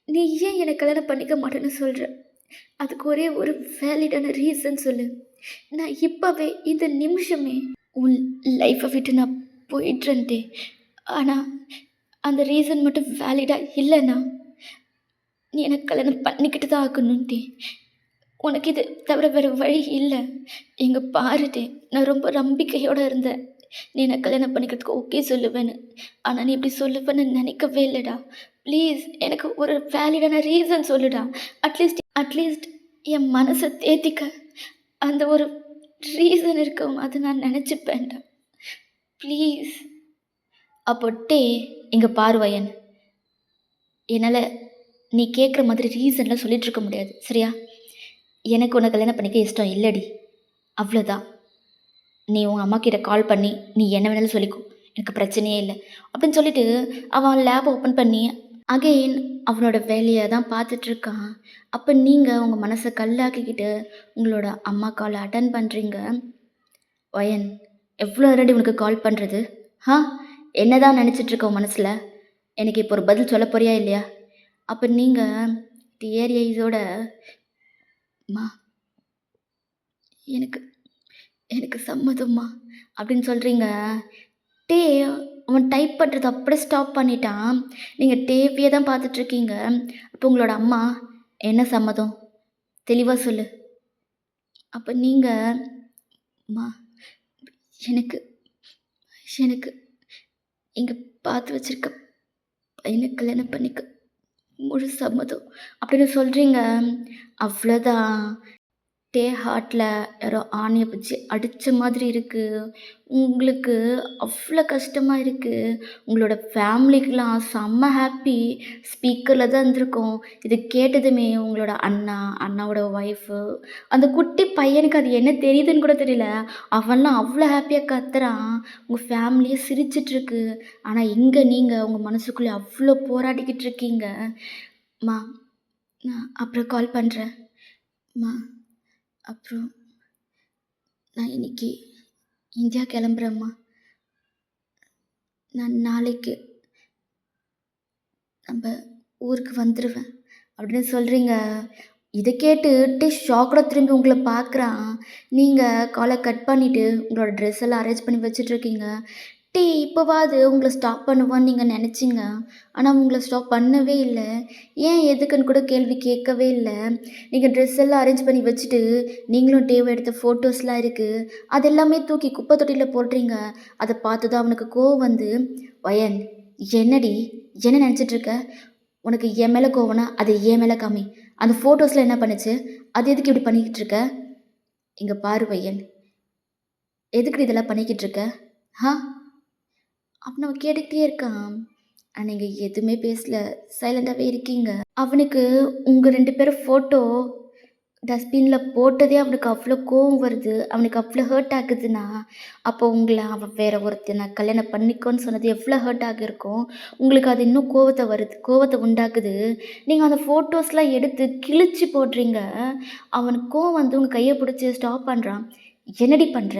நீ ஏன் என்ன கல்யாணம் பண்ணிக்க மாட்டேன்னு சொல்ற? அதுக்கு ஒரே ஒரு வேலிடான ரீசன் சொல்லு. நான் இப்பவே இந்த நிமிஷமே உன் லைஃப்ப விட்டு நான் போயிடுறேன் டே. ஆனா, அந்த ரீசன் மட்டும் வேலிடா இல்லன்னா, நீ எனக்கு கல்யாணம் பண்ணிக்கிட்டு தான் ஆகணும் டே. உனக்கு இது தவிர வேற வழி இல்ல. இங்க பாரு டே. நான் ரொம்ப நம்பிக்கையோட இருந்தேன். நீ என்ன கல்யாணம் பண்ணிக்கிறதுக்கு ஓகே சொல்லுவேன்னு. ஆனா, நீ இப்படி சொல்லுவேன்னு நினைக்கவே இல்லடா. ப்ளீஸ் எனக்கு ஒரு வேலிடான ரீசன் சொல்லுடா. அட்லீஸ்ட் என் மனச தேத்திக்க அந்த ஒரு ரீசன் இருக்கும். அத நான் நெனச்சுப்பேன்டா. ப்ளீஸ். அப்போ டே இங்க பாரு வயன். என்னால நீ கேட்குற மாதிரி ரீசன்லாம் சொல்லிட்டுருக்க முடியாது. சரியா? எனக்கு உன்ன கல்யாணம் பண்ணிக்க இஷ்டம் இல்லடி. அவ்வளோதான். நீ உன் அம்மாகிட்ட கால் பண்ணி, நீ என்ன வேணாலும் சொல்லிக்கோ. எனக்கு பிரச்சனையே இல்ல. அப்படின்னு சொல்லிட்டு, அவன் லேப் ஓப்பன் பண்ணி, அகைன் அவனோட வேலைய தான் பார்த்துட்ருக்கான். அப்ப நீங்க உங்க மனச கல்லாக்கிக்கிட்டு, உங்களோட அம்மா கால அட்டெண்ட் பண்றீங்க. "வயன், எவ்வளோ நேரம்டி உனக்கு கால் பண்றது? ஆ? என்னதான் நெனச்சிட்ருக்க உன் மனசுல? எனக்கு இப்போ ஒரு பதில் சொல்லப் போறியா இல்லையா?" அப்ப நீங்க டியர் ஐஸோட, "அம்மா, எனக்கு எனக்கு சம்மதம்மா" அப்படின்னு சொல்றீங்க. டே அவன் டைப் பண்ணுறத அப்படியே ஸ்டாப் பண்ணிட்டான். நீங்க டேப்பயே தான் பார்த்துட்ருக்கீங்க. அப்போ உங்களோட அம்மா, "என்ன சம்மதம்? தெளிவா சொல்லு." அப்ப நீங்க, "அம்மா, எனக்கு எனக்கு இங்க பார்த்து வச்சிருக்க பையன கல்யாணம் பண்ணிக்க முழு சம்மதம்." அப்படின்னு சொல்றீங்க. அவ்வளோதான். டே ஹார்ட்ல யாரோ ஆணிய வச்சு அடிச்ச மாதிரி இருக்கு. உங்களுக்கு அவ்வளோ கஷ்டமா இருக்கு. உங்களோட ஃபேமிலிக்குலாம் செம்ம ஹாப்பி. ஸ்பீக்கர்ல தான் இருந்திருக்கும். இது கேட்டதுமே உங்களோட அண்ணா, அண்ணாவோட ஒய்ஃபு, அந்த குட்டி பையனுக்கு அது என்ன தெரியுதுன்னு கூட தெரியல. அவன்லாம் அவ்வளோ ஹாப்பியா கத்துறான். உங்க ஃபேமிலியே சிரிச்சிட்ருக்கு. ஆனா இங்க நீங்க உங்க மனசுக்குள்ள அவ்வளோ போராடிக்கிட்டு இருக்கீங்க. "அம்மா, நான் அப்புறம் கால் பண்றேன். அம்மா, அப்புறம் நான் இன்னைக்கு இந்தியா கிளம்புறேம்மா. நான் நாளைக்கு நம்ம ஊருக்கு வந்துருவேன் அப்படின்னு சொல்கிறீங்க. இதை கேட்டுட்டு ஷாக்கோட திரும்பி உங்களை பார்க்குறான். நீங்கள் காலை கட் பண்ணிவிட்டு உங்களோட ட்ரெஸ் எல்லாம் அரேஞ்ச் பண்ணி வச்சிட்ருக்கீங்க. இப்போவாவது உங்களை ஸ்டாப் பண்ணுவான்னு நீங்கள் நினச்சிங்க. ஆனால் உங்களை ஸ்டாப் பண்ணவே இல்லை. ஏன் எதுக்குன்னு கூட கேள்வி கேட்கவே இல்லை. நீங்கள் ட்ரெஸ் எல்லாம் அரேஞ்ச் பண்ணி வச்சுட்டு நீங்களும் டேவை எடுத்த ஃபோட்டோஸ்லாம் இருக்குது, அது எல்லாமே தூக்கி குப்பை தொட்டியில் போடுறீங்க. அதை பார்த்து தான் அவனுக்கு கோவம் வந்து, வயன் என்னடி என்ன நினச்சிட்டு இருக்க? உனக்கு என் மேலே கோவம்னா அது என் மேலே காமி. அந்த ஃபோட்டோஸில் என்ன பண்ணுச்சு? அது எதுக்கு இப்படி பண்ணிக்கிட்டு இருக்க? இங்கே பாரு பையன், எதுக்கு இதெல்லாம் பண்ணிக்கிட்டு இருக்க? ஆ அப்படின்னு அவன் கேட்டுக்கிட்டே இருக்கான். ஆனால் நீங்கள் எதுவுமே பேசல, சைலண்டாகவே இருக்கீங்க. அவனுக்கு உங்கள் 2 பேரும் ஃபோட்டோ டஸ்ட்பினில் போட்டதே அவனுக்கு அவ்வளோ கோவம் வருது, அவனுக்கு அவ்வளோ ஹர்ட் ஆகுதுன்னா, அப்போ உங்களை அவன் வேற ஒருத்தனை கல்யாணம் பண்ணிக்கோன்னு சொன்னது எவ்வளோ ஹர்ட் ஆகியிருக்கும். உங்களுக்கு அது இன்னும் கோவத்தை உண்டாக்குது. நீங்கள் அந்த ஃபோட்டோஸ்லாம் எடுத்து கிழிச்சு போடுறீங்க. அவனுக்கு கோவம் வந்து உங்கள் கையை பிடிச்சி ஸ்டாப் பண்ணுறான். என்னடி பண்ணுற?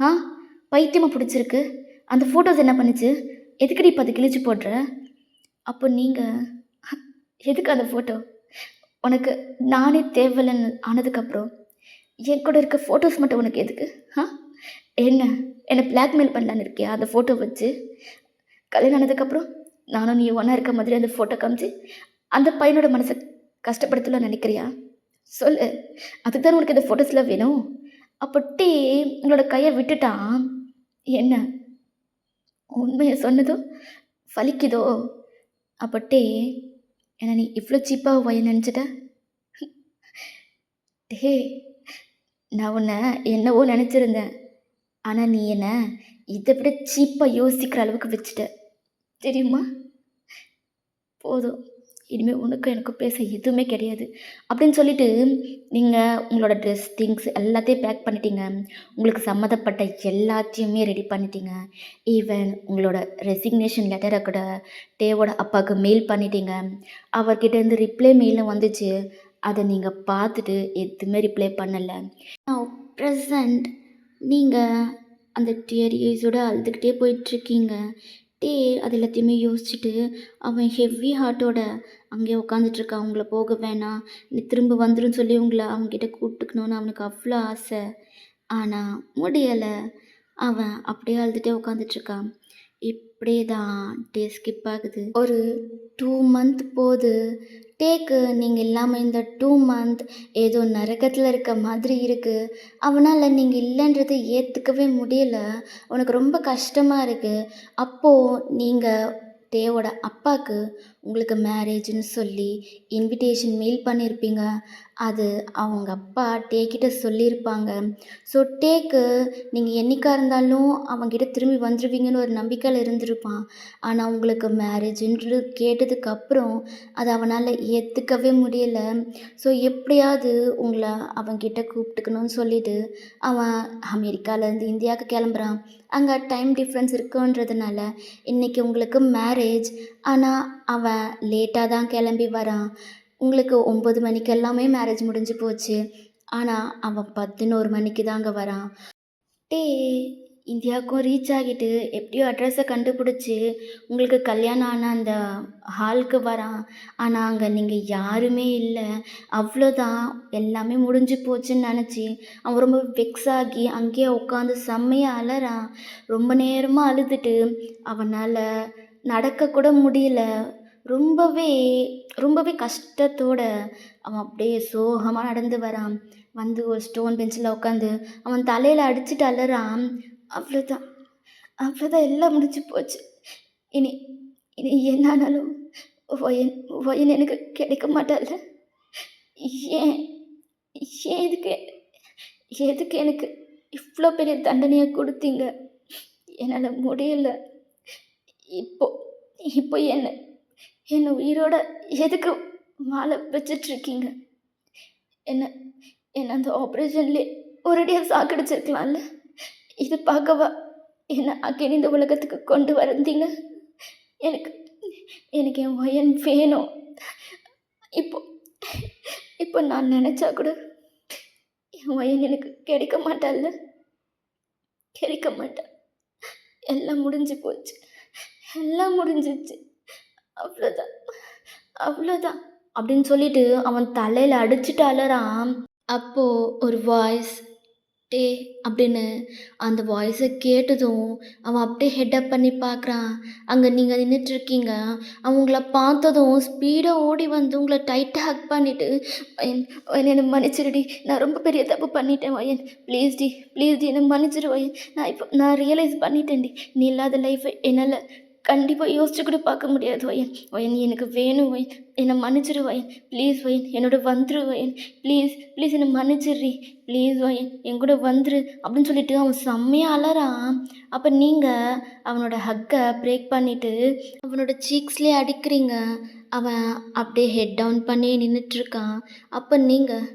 ஆ பைத்தியமாக பிடிச்சிருக்கு. அந்த ஃபோட்டோஸ் என்ன பண்ணுச்சு? எதுக்குடி இப்போ அதை கிழிச்சு போடுற? அப்போ நீங்கள் எதுக்கு அந்த ஃபோட்டோ? உனக்கு நானே தேவையில்லைன்னு ஆனதுக்கப்புறம் என் கூட இருக்க ஃபோட்டோஸ் மட்டும் உனக்கு எதுக்கு? ஆ என்ன என்னை பிளாக்மெயில் பண்ணலான்னு இருக்கியா அந்த ஃபோட்டோ வச்சு? கல்யாணம் ஆனதுக்கப்புறம் நானும் நீ ஒன்றா இருக்க மாதிரி அந்த ஃபோட்டோ காமிச்சு அந்த பையனோட மனசை கஷ்டப்படுத்தலாம் நினைக்கிறியா? சொல்லு. அதுக்கு தானே உனக்கு இந்த ஃபோட்டோஸ்லாம் வேணும். அப்போ உங்களோட கையை விட்டுட்டான். என்ன உண்மையை சொன்னதும் ஃபலிக்குதோ? அப்போ என்ன நீ இவ்வளோ சீப்பாக வய நினச்சிட்ட? டே நான் உன்னை என்னவோ நினச்சிருந்தேன். ஆனால் நீ என்ன இதை விட சீப்பாக யோசிக்கிற அளவுக்கு வச்சுட்ட தெரியுமா? போதும், இனிமேல் உனக்கும் எனக்கும் பேச எதுவுமே கிடையாது அப்படின்னு சொல்லிட்டு நீங்கள் உங்களோட ட்ரெஸ் திங்ஸ் எல்லாத்தையும் பேக் பண்ணிட்டீங்க. உங்களுக்கு சம்மந்தப்பட்ட எல்லாத்தையுமே ரெடி பண்ணிட்டீங்க. ஈவன் உங்களோட ரெசிக்னேஷன் லெட்டரை கூட டேவோட அப்பாவுக்கு மெயில் பண்ணிட்டீங்க. அவர்கிட்டேருந்து ரிப்ளை மெயிலும் வந்துச்சு. அதை நீங்கள் பார்த்துட்டு எதுவுமே ரிப்ளை பண்ணலை. ப்ரெசண்ட் நீங்கள் அந்த டியரிஸோட அழுதுகிட்டே போயிட்டுருக்கீங்க. அது எல்லாத்தையுமே யோசிச்சுட்டு அவன் ஹெவி ஹார்ட்டோட அங்கேயே உட்காந்துட்ருக்கான். அவங்கள போக வேணாம், நீ திரும்ப வந்துடும் சொல்லி உங்களை அவங்ககிட்ட கூப்பிட்டுக்கணுன்னு அவனுக்கு அவ்வளோ ஆசை. ஆனால் முடியலை. அவன் அப்படியே அழுதுகிட்டே உட்காந்துட்ருக்கான். இப்படியே தான் ஸ்கிப் ஆகுது. ஒரு 2 மந்த் போகுது. நீங்கள் இல்லாமல் இந்த 2 மந்த் ஏதோ நரகத்தில் இருக்க மாதிரி இருக்குது. அவனால் நீங்கள் இல்லைன்றதை ஏற்றுக்கவே முடியலை. அவனுக்கு ரொம்ப கஷ்டமாக இருக்குது. அப்போது நீங்கள் டேவோட அப்பாவுக்கு உங்களுக்கு மேரேஜ்னு சொல்லி இன்விடேஷன் மெயில் பண்ணியிருப்பீங்க. அது அவங்க அப்பா கிட்ட சொல்லியிருப்பாங்க. ஸோ நீங்கள் என்றைக்கா இருந்தாலும் அவங்ககிட்ட திரும்பி வந்துடுவீங்கன்னு ஒரு நம்பிக்கையில் இருந்திருப்பான். ஆனால் உங்களுக்கு மேரேஜுன்றது கேட்டதுக்கப்புறம் அதை அவனால் ஏற்றுக்கவே முடியலை. ஸோ எப்படியாவது உங்களை அவன்கிட்ட கூப்பிட்டுக்கணும்னு சொல்லிட்டு அவன் அமெரிக்காவிலேருந்து இந்தியாவுக்கு கிளம்புறான். அங்கே டைம் டிஃப்ரென்ஸ் இருக்குன்றதுனால இன்றைக்கி உங்களுக்கு மேரேஜ். ஆனால் அவன் லேட்டாக தான் கிளம்பி வரான். உங்களுக்கு 9 மணிக்கு எல்லாமே மேரேஜ் முடிஞ்சு போச்சு. ஆனால் அவன் 11 மணிக்கு தாங்க வரான். இந்தியாவுக்கும் ரீச் ஆகிட்டு எப்படியோ அட்ரஸை கண்டுபிடிச்சி உங்களுக்கு கல்யாணம் ஆன அந்த ஹாலுக்கு வரான். ஆனால் அங்கே நீங்கள் யாருமே இல்லை. அவ்வளோதான், எல்லாமே முடிஞ்சு போச்சுன்னு நினச்சி அவன் ரொம்ப வெக்ஸ் ஆகி அங்கேயே உட்காந்து செம்மையாக அலறான். ரொம்ப நேரமாக அழுதுட்டு அவனால் நடக்கக்கூட முடியல. ரொம்பவே ரொம்பவே கஷ்டத்தோட அவன் அப்படியே சோகமாக நடந்து வரான். வந்து ஒரு ஸ்டோன் பெஞ்சில் உட்காந்து அவன் தலையில் அடிச்சுட்டு அலறான். அவ்வளோதான், அவ்வளோதான், எல்லாம் முடிஞ்சு போச்சு. இனி இனி என்னானாலும் ஒயன் ஒயன் எனக்கு கிடைக்க மாட்டாள்ல. ஏன் ஏன் இதுக்கு எதுக்கு எனக்கு இவ்வளோ பெரிய தண்டனையை கொடுத்தீங்க? என்னால் முடியல. இப்போ இப்போ என்னை உயிரோட எதுக்கு வாழ வச்சிட்ருக்கீங்க? என்ன என்ன அந்த ஆப்ரேஷன்லேயே ஒரேடியாக சாக்கடிச்சிருக்கலாம்ல. இது பார்க்கவா என்ன அகைன் இந்த உலகத்துக்கு கொண்டு வந்தீங்க? எனக்கு எனக்கு என் வயன் வேணும். இப்போ இப்போ நான் நினச்சா கூட என் வயன் எனக்கு கிடைக்க மாட்டாள்ல. கிடைக்க மாட்டேன். எல்லாம் முடிஞ்சு போச்சு. எல்லாம் முடிஞ்சிச்சு. அவ்வளோதான், அவ்வளோதான் அப்படின்னு சொல்லிட்டு அவன் தலையில அடிச்சுட்டு அழறான். அப்போ ஒரு வாய்ஸ், "டேய்" அப்படின்னு அந்த வாய்ஸ கேட்டதும் அவன் அப்படியே ஹெட் அப் பண்ணி பார்க்குறான். அங்க நீங்க நின்னுட்ருக்கீங்க. அவன் உங்கள பார்த்ததும் ஸ்பீடா ஓடி வந்து உங்கள டைட்டா ஹக் பண்ணிட்டு, "வயன், வயன் என்ன மன்னிச்சிடுடி. நான் ரொம்ப பெரிய தப்பு பண்ணிட்டேன் வயன். ப்ளீஸ் டி என்ன மன்னிச்சிடு வயன். நான் ரியலைஸ் பண்ணிட்டேன்டி. நீ இல்லாத லைஃப என்னால கண்டிப்பா யோசிச்சு கூட பார்க்க முடியாது வயன். வயன் நீ எனக்கு வேணும் வயன். என்ன மன்னிச்சிடு வயன். ப்ளீஸ் வயன் என்னோட வந்துரு வயன். ப்ளீஸ் என்ன மன்னிச்சிடுறி. ப்ளீஸ் வயன் என் கூட வந்துரு" அப்படின்னு சொல்லிட்டு அவன் செம்மையா அலறான். அப்போ நீங்கள் அவனோட ஹக்கை பிரேக் பண்ணிவிட்டு அவனோட சீக்ஸ்லேயே அடிக்கிறீங்க. அவன் அப்படியே ஹெட் டவுன் பண்ணி நின்றுட்டுருக்கான். அப்போ நீங்கள்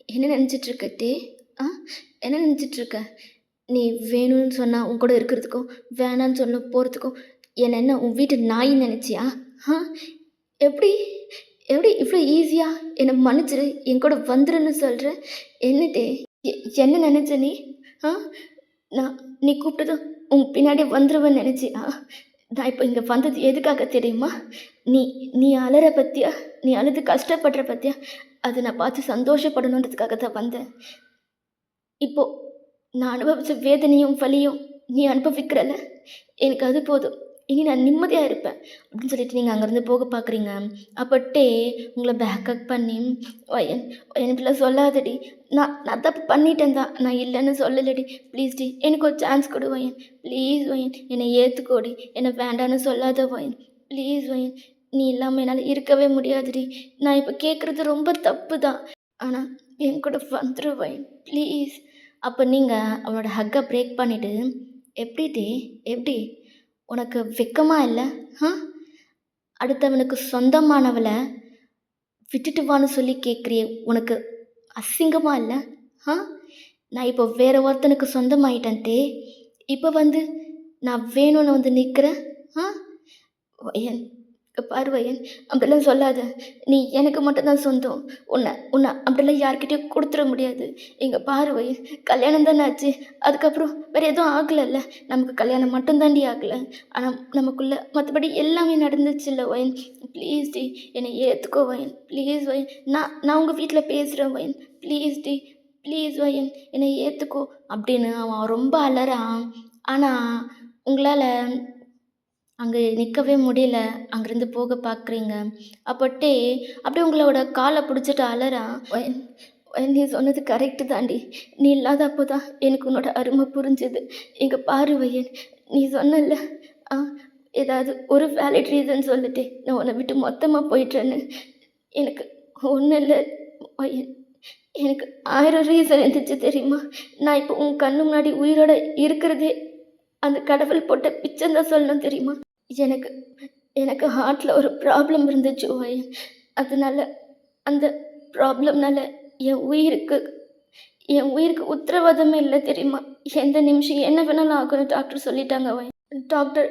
என்ன நினச்சிட்ருக்க டே? ஆ என்ன நினச்சிட்ருக்க? நீ வேணும்னு சொன்னால் உன் கூட இருக்கிறதுக்கும், வேணான்னு சொன்ன போகிறதுக்கும் என்ன உன் வீட்டு நாயின்னு நினச்சியா? ஆ எப்படி எப்படி இவ்வளோ ஈஸியாக என்னை மன்னிச்சிரு, என் கூட வந்துருன்னு சொல்கிற? என்னட்டே, எ என்ன நினச்ச நீ? ஆ நான் நீ கூப்பிட்டதும் உன் பின்னாடியே வந்துருவேன்னு நினச்சியா? நான் இப்போ இங்கே வந்தது எதுக்காக தெரியுமா? நீ நீ அழற பத்தியா? நீ அழுது கஷ்டப்படுற பத்தியா? அதை நான் பார்த்து சந்தோஷப்படணுன்றதுக்காக தான் வந்தேன். இப்போ நான் அனுபவிச்ச வேதனையும் வலியும் நீ அனுபவிக்கிறல்ல, எனக்கு அது போதும். இனி நான் நிம்மதியாக இருப்பேன் அப்படின்னு சொல்லிட்டு நீங்கள் அங்கேருந்து போக பார்க்குறீங்க. அப்பட்டே உங்களை பேக்கப் பண்ணி, "வயன் வயன் இப்படிலாம் சொல்லாதடி. நான் தப்பு பண்ணிட்டேன் தான். நான் இல்லைன்னு சொல்லலடி. ப்ளீஸ் டி எனக்கு ஒரு சான்ஸ் கொடு வயன். ப்ளீஸ் வயன் என்னை ஏற்றுக்கோடி. என்னை வேண்டான்னு சொல்லாத வயன். ப்ளீஸ் வயன் நீ இல்லாமல் என்னால் இருக்கவே முடியாதுடி. நான் இப்போ கேட்குறது ரொம்ப தப்பு தான். ஆனால் என் கூட வந்துரு வயன் ப்ளீஸ்." அப்போ நீங்கள் அவனோட ஹக்கை பிரேக் பண்ணிவிட்டு, "எப்படி டி எப்படி? உனக்கு வெட்கமா இல்லை? ஆ அடுத்தவனுக்கு சொந்தமானவள விட்டுட்டு வான்னு சொல்லி கேட்குறியே, உனக்கு அசிங்கமா இல்லை? ஆ நான் இப்போ வேற ஒருத்தனுக்கு சொந்தமாயிட்டேன்ட்டே. இப்போ வந்து நான் வேணும்னு வந்து நிற்கிறேன். ஆ வயன், இங்க பாரு வயன், அப்படிலாம் சொல்லாத. நீ எனக்கு மட்டும் தான் சொந்தம். உன்னை உன்னை அப்படிலாம் யார்கிட்டயும் கொடுத்துட முடியாது. இங்க பாரு வயன், கல்யாணம் தானே ஆச்சு. அதுக்கப்புறம் வேற எதுவும் ஆகலைல்ல. நமக்கு கல்யாணம் மட்டும் தாண்டி ஆகலை. ஆனால் நமக்குள்ள மற்றபடி எல்லாமே நடந்துச்சுல்ல வயன். ப்ளீஸ் டி என்னை ஏற்றுக்கோ வயன். ப்ளீஸ் வயன், நான் உங்கள் வீட்டில் பேசுகிறேன் வயன். ப்ளீஸ் வயன் என்னை ஏற்றுக்கோ அப்படின்னு அவன் ரொம்ப அலறான். ஆனால் உங்களால் அங்கே நிற்கவே முடியல. அங்கேருந்து போக பார்க்குறீங்க. அப்போட்டே அப்படியே உங்களோட காலை பிடிச்சிட்டு அழறான். "வயன் வயன் நீ சொன்னது கரெக்டு தாண்டி. நீ இல்லாத அப்போ தான் எனக்கு உன்னோட அருமை புரிஞ்சுது. இங்கே பாரு வயன், நீ சொன்னல ஆ ஏதாவது ஒரு வேலிட் ரீசன் சொல்லிட்டு நான் உன்னை விட்டு மொத்தமாக போயிட்டேன்னு. எனக்கு ஒன்றும் இல்லை வயன். எனக்கு 1000 ரீசன் இருந்துச்சு தெரியுமா? நான் இப்போ உன் கண்ணு முன்னாடி உயிரோட இருக்கிறதே அந்த கடவுள் போட்ட பிச்சைன்னு தான் சொல்லணும் தெரியுமா? எனக்கு எனக்கு ஹார்ட்டில் ஒரு ப்ராப்ளம் இருந்துச்சு ஒயன். அதனால அந்த ப்ராப்ளம்னால என் உயிருக்கு என் உயிருக்கு உத்தரவாதமே இல்லை தெரியுமா? எந்த நிமிஷம் என்ன வேணாலும் ஆகும்னு டாக்டர் சொல்லிட்டாங்க ஒயன். டாக்டர்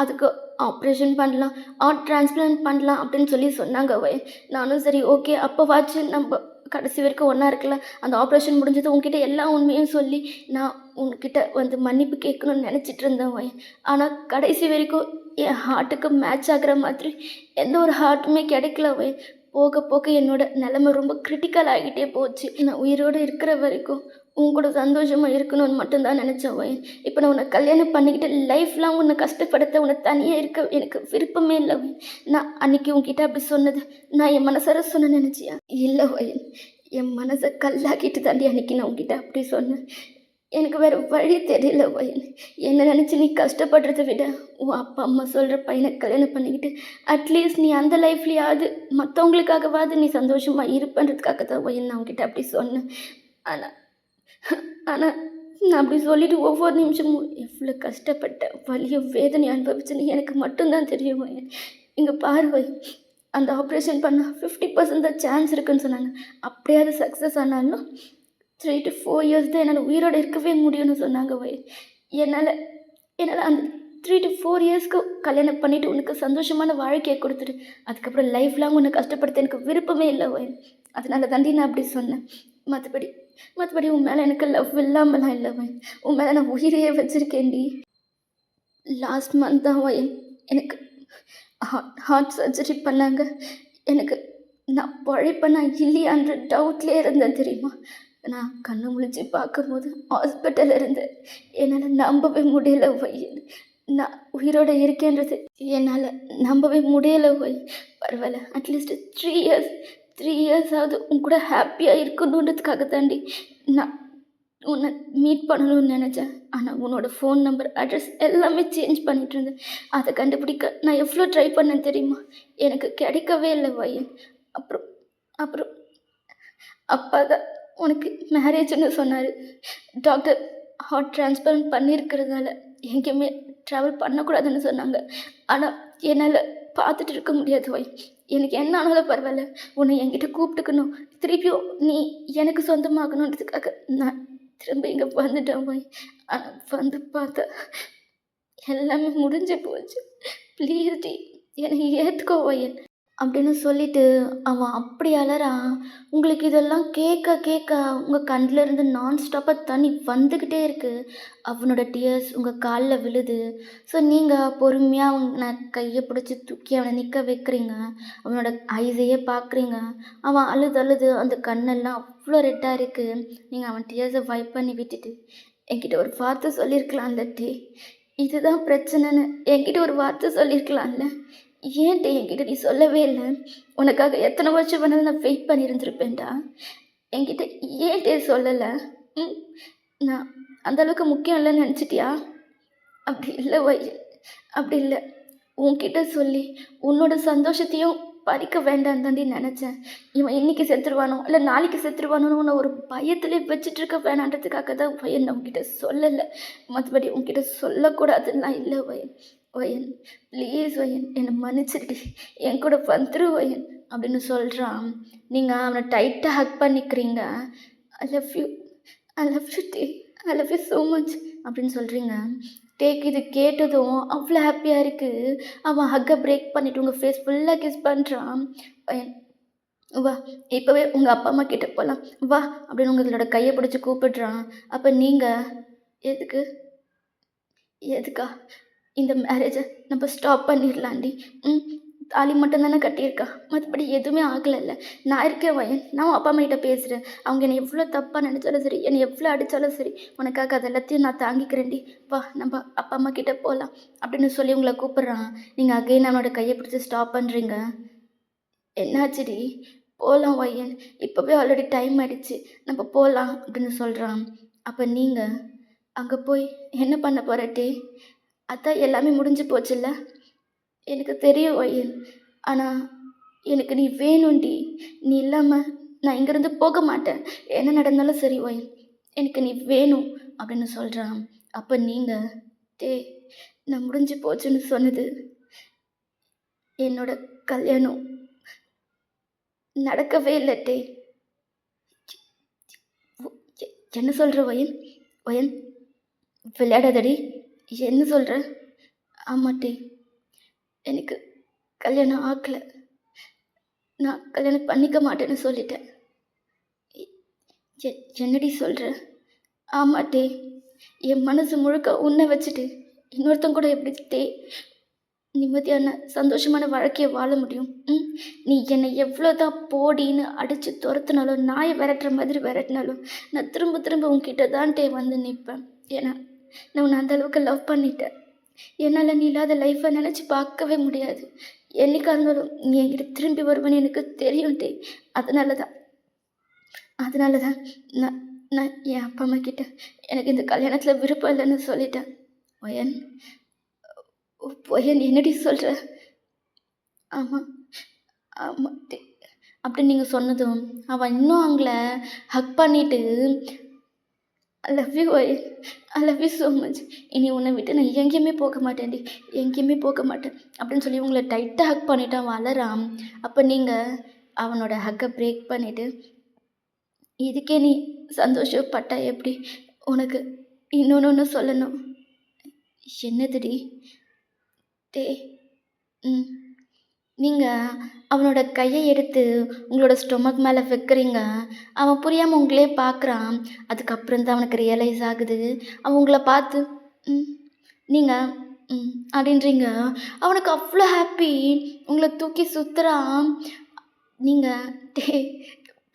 அதுக்கு ஆப்ரேஷன் பண்ணலாம், ஹார்ட் டிரான்ஸ்பிளான்ட் பண்ணலாம் அப்படின்னு சொல்லி சொன்னாங்க ஒயன். நானும் சரி ஓகே அப்போவாச்சும் நம்ம கடைசி வரைக்கும் ஒன்றா இருக்கலாம். அந்த ஆப்ரேஷன் முடிஞ்சது உன்கிட்ட எல்லா உண்மையும் சொல்லி நான் உன்கிட்ட வந்து மன்னிப்பு கேட்கணும்னு நினச்சிட்டு இருந்தேன் ஒயன். ஆனால் கடைசி வரைக்கும் என் ஹார்ட்டுக்கு மேட்ச் ஆகுற மாதிரி எந்த ஒரு ஹார்ட்டுமே கிடைக்கல ஒயன். போக போக என்னோட நிலமை ரொம்ப கிரிட்டிக்கல் ஆகிட்டே போச்சு. நான் உயிரோடு இருக்கிற வரைக்கும் உன் கூட சந்தோஷமாக இருக்கணும்னு மட்டும்தான் நினச்சேன் ஒயன். இப்போ நான் உன்னை கல்யாணம் பண்ணிக்கிட்டு லைஃப்லாம் உன்னை கஷ்டப்படுத்த, உன்னை தனியாக இருக்க எனக்கு விருப்பமே இல்லை ஒயன். நான் அன்றைக்கி உன்கிட்ட அப்படி சொன்னது நான் என் மனசார சொன்ன நினச்சியா? இல்லை ஒயன், என் மனசை கல்லாக்கிட்டு தாண்டி அன்றைக்கி நான் உன்கிட்ட அப்படி சொன்னேன். எனக்கு வேறு வழி தெரியல ஒயன். என்னை நினச்சி நீ கஷ்டப்படுறத விட உன் அப்பா அம்மா சொல்கிற பையனை கல்யாணம் பண்ணிக்கிட்டு அட்லீஸ்ட் நீ அந்த லைஃப்லேயாவது மற்றவங்களுக்காகவாவது நீ சந்தோஷமாக இருப்பன்றதுக்காக தான் ஒயன் நான் உன்கிட்ட அப்படி சொன்னேன். ஆனால் ஆனால் நான் அப்படி சொல்லிவிட்டு ஒவ்வொரு நிமிஷமும் எவ்வளோ கஷ்டப்பட்டேன், வலியும் வேதனையும் அனுபவிச்சுன்னு எனக்கு மட்டும்தான் தெரியும் ஒயன். இங்கே பாரு ஒயன், அந்த ஆப்ரேஷன் பண்ணால் 50% தான் சான்ஸ் இருக்குன்னு சொன்னாங்க. அப்படியே அது சக்ஸஸ் ஆனாலும் 3 to 4 இயர்ஸ் தான் என்னால் உயிரோடு இருக்கவே முடியும்னு சொன்னாங்க ஒயன். என்னால் என்னால் அந்த 3 to 4 இயர்ஸ்க்கு கல்யாணம் பண்ணிவிட்டு உனக்கு சந்தோஷமான வாழ்க்கையை கொடுத்துட்டு அதுக்கப்புறம் லைஃப் லாங் உன்னை கஷ்டப்படுத்த எனக்கு விருப்பமே இல்லை ஒயன். அதனால தாண்டி நான் அப்படி சொன்னேன். மற்றபடி மற்றபடி உன் மேலே எனக்கு லவ் இல்லாமலாம் இல்லை வயன். உன் மேலே நான் உயிரையே வச்சுருக்கேன்டி. லாஸ்ட் மந்த் தான் வயன் எனக்கு ஹார்ட் சர்ஜரி பண்ணாங்க. எனக்கு நான் பொழைப்பேனா இல்லையான்ற டவுட்லேயே இருந்தேன் தெரியுமா. நான் கண்ணை முழிச்சு பார்க்கும்போது ஹாஸ்பிட்டலில் இருந்தேன். என்னால் நம்பவே முடியல வயன். நான் உயிரோடு இருக்கேன்றது என்னால் நம்பவே முடியல வயன். பரவாயில்ல, அட்லீஸ்ட் 3 இயர்ஸாவது உன் கூட ஹாப்பியாக இருக்கணுன்றதுக்காக தாண்டி நான் உன்னை மீட் பண்ணணும்னு நினச்சேன். ஆனால் உன்னோட ஃபோன் நம்பர், அட்ரஸ் எல்லாமே சேஞ்ச் பண்ணிட்டு இருந்தேன். அதை கண்டுபிடிக்க நான் எவ்வளோ ட்ரை பண்ணேன் தெரியுமா. எனக்கு கிடைக்கவே இல்லை வயன். அப்புறம் அப்புறம் அப்பா தான் உனக்கு மேரேஜ்னு சொன்னார். டாக்டர் ஹார்ட் டிரான்ஸ்பிளான்ட் பண்ணியிருக்கிறதால எங்கேயுமே ட்ராவல் பண்ணக்கூடாதுன்னு சொன்னாங்க. ஆனால் என்னால் பார்த்துட்டு இருக்க முடியாது வயன். எனக்கு என்ன ஆனாலும் பரவாயில்ல, உன்னை என்கிட்ட கூப்பிட்டுக்கணும், திருப்பியும் நீ எனக்கு சொந்தமாகணுன்றதுக்காக நான் திரும்ப இங்கே வந்துட்டேன் வயன். ஆனால் வந்து பார்த்தா எல்லாமே முடிஞ்சு போச்சு. ப்ளீஸ் டி, என்னை ஏற்றுக்கோ வயன் அப்படின்னு சொல்லிட்டு அவன் அப்படி அலறான். உங்களுக்கு இதெல்லாம் கேட்க கேட்க உங்கள் கண்ணில் இருந்து நான் ஸ்டாப்பாக தண்ணி வந்துக்கிட்டே இருக்குது. அவனோட டியர்ஸ் உங்கள் காலில் விழுது. ஸோ நீங்கள் பொறுமையாக அவனை கையை பிடிச்சி தூக்கி அவனை நிற்க வைக்கிறீங்க. அவனோட ஐஸையே பார்க்குறீங்க. அவன் அழுது அழுது அந்த கண்ணெல்லாம் அவ்வளோ ரெட்டாக இருக்குது. நீங்கள் அவன் டியர்ஸை வைப் பண்ணி விட்டுட்டு என்கிட்ட ஒரு வார்த்தை சொல்லியிருக்கலாம்ல டி, இதுதான் பிரச்சனைன்னு என்கிட்ட ஒரு வார்த்தை சொல்லியிருக்கலாம்ல. ஏன்டே என்கிட்ட நீ சொல்லவே இல்லை. உனக்காக எத்தனை வருஷம் வேணாலும் நான் வெயிட் பண்ணியிருந்திருப்பேன்டா. என்கிட்ட ஏன்டே சொல்லலை. ம் நான் அந்தளவுக்கு முக்கியம் இல்லைன்னு நினச்சிட்டியா? அப்படி இல்லை வயல், அப்படி இல்லை. உன்கிட்ட சொல்லி உன்னோட சந்தோஷத்தையும் பறிக்க வேண்டாம் தாண்டி நினச்சேன். இவன் இன்னைக்கு செத்துருவானோ இல்லை நாளைக்கு செத்துருவானோன்னு உன்னை ஒரு பயத்திலே வச்சுட்டு இருக்க வேணான்றதுக்காக தான் வயன் நான் உன்கிட்ட சொல்லலை. மற்றபடி உன்கிட்ட சொல்லக்கூடாதுன்னா இல்லை வயன். வயன் ப்ளீஸ் வயன், என்னை மன்னிச்சிடு, என் கூட வந்துரு வயன் அப்படின்னு சொல்கிறான். நீங்கள் அவனை டைட்டாக ஹக் பண்ணிக்கிறீங்க. I love you, I love you day, I love you so much அப்படின்னு சொல்கிறீங்க. டேக் இது கேட்டதும் அவ்வளோ ஹாப்பியாக இருக்குது. அவன் ஹக்கை பிரேக் பண்ணிவிட்டு உங்கள் ஃபேஸ் ஃபுல்லாக கிஸ் பண்ணுறான். வயன் வா, இப்போவே உங்கள் அப்பா அம்மா கிட்டே போகலாம் வா அப்படின்னு உங்களோட கையை பிடிச்சி கூப்பிடுறான். அப்போ நீங்கள் எதுக்கு எதுக்கா இந்த மேரேஜை நம்ம ஸ்டாப் பண்ணிடலாண்டி. தாலி மட்டும் தானே கட்டியிருக்கா, மற்றபடி எதுவுமே ஆகலைல்ல. நான் இருக்கேன் வயன், நான் அப்பா அம்மா கிட்ட பேசுகிறேன். அவங்க என்னை எவ்வளோ தப்பாக நினச்சாலும் சரி, என்னை எவ்வளோ அடித்தாலும் சரி, உனக்காக அது எல்லாத்தையும் நான் தாங்கிக்கிறேன்டி. வா நம்ம அப்பா அம்மா கிட்டே போகலாம் அப்படின்னு சொல்லி உங்களை கூப்பிட்றான். நீங்கள் அகைன் அவனோட கையை பிடிச்சி ஸ்டாப் பண்ணுறீங்க. என்னாச்சுடி? போகலாம் வயன், இப்போவே ஆல்ரெடி டைம் ஆகிடுச்சு, நம்ம போகலாம் அப்படின்னு சொல்கிறான். அப்போ நீங்கள் அங்கே போய் என்ன பண்ண போகிறட்டே? அதான் எல்லாமே முடிஞ்சு போச்சுல்ல. எனக்கு தெரியும் வயன், ஆனால் எனக்கு நீ வேணும்டி. நீ இல்லாமல் நான் இங்கேருந்து போக மாட்டேன். என்ன நடந்தாலும் சரி வயன், எனக்கு நீ வேணும் அப்படின்னு சொல்கிறான். அப்போ நீங்கள் டே, நான் முடிஞ்சு போச்சுன்னு சொன்னது என்னோட கல்யாணம் நடக்கவே இல்லை டே. என்ன சொல்கிற வயன்? வயன் விளையாடாதடி, என்ன சொல்கிற? ஆமாட்டே, எனக்கு கல்யாணம் ஆகலை. நான் கல்யாணம் பண்ணிக்க மாட்டேன்னு சொல்லிட்டேன். என்னடி சொல்கிற? ஆமாட்டே, என் மனசு முழுக்க உன்னை வச்சுட்டு இன்னொருத்தங்க கூட எப்படி டே நிம்மதியான சந்தோஷமான வாழ்க்கையை வாழ முடியும்? நீ என்னை எவ்வளோ தான் போடின்னு அடித்து துரத்துனாலும், நாயை விரட்டுற மாதிரி விரட்டினாலும், நான் திரும்ப திரும்ப உன்கிட்ட தான் டே வந்து நிற்பேன். ஏன்னா நான் உன்னை அந்தளவுக்கு லவ் பண்ணிட்டேன். என்னால் நீ இல்லாத லைஃப்பை நினச்சி பார்க்கவே முடியாது. என்னைக்காக இருந்தாலும் நீ என்கிட்ட திரும்பி வருவேன்னு எனக்கு தெரியும் டே. அதனால தான் நான் நான் என் அப்பா அம்மா கிட்ட எனக்கு இந்த கல்யாணத்தில் விருப்பம் இல்லைன்னு சொல்லிட்டேன். ஒயன் ஒயன் என்னடி சொல்கிற? ஆமாம் ஆமாம் டே அப்படின்னு நீங்கள் சொன்னதும் அவன் இன்னும் அவங்கள ஹக் பண்ணிவிட்டு I love you wine, I love you so much. இனி உன்னை விட்டு நான் எங்கேயுமே போக மாட்டேன்டி, எங்கேயுமே போக மாட்டேன் அப்படின்னு சொல்லி உங்களை டைட்டாக ஹக் பண்ணிவிட்டு அவன் அலறான். அப்போ நீங்கள் அவனோட ஹக்கை பிரேக் பண்ணிவிட்டு, இதுக்கே நீ சந்தோஷப்பட்டா எப்படி? உனக்கு இன்னொன்று சொல்லணும். என்னதுடி? டே நீங்கள் அவனோட கையை எடுத்து உங்களோட ஸ்டொமக் மேலே வைக்கிறீங்க. அவன் புரியாமல் உங்களே பார்க்குறான். அதுக்கப்புறம் தான் அவனுக்கு ரியலைஸ் ஆகுது. அவன் உங்களை பார்த்து ம் நீங்கள் அப்படின்றீங்க. அவனுக்கு அவ்வளோ ஹாப்பி. உங்களை தூக்கி சுற்றுறான். நீங்கள் டேய்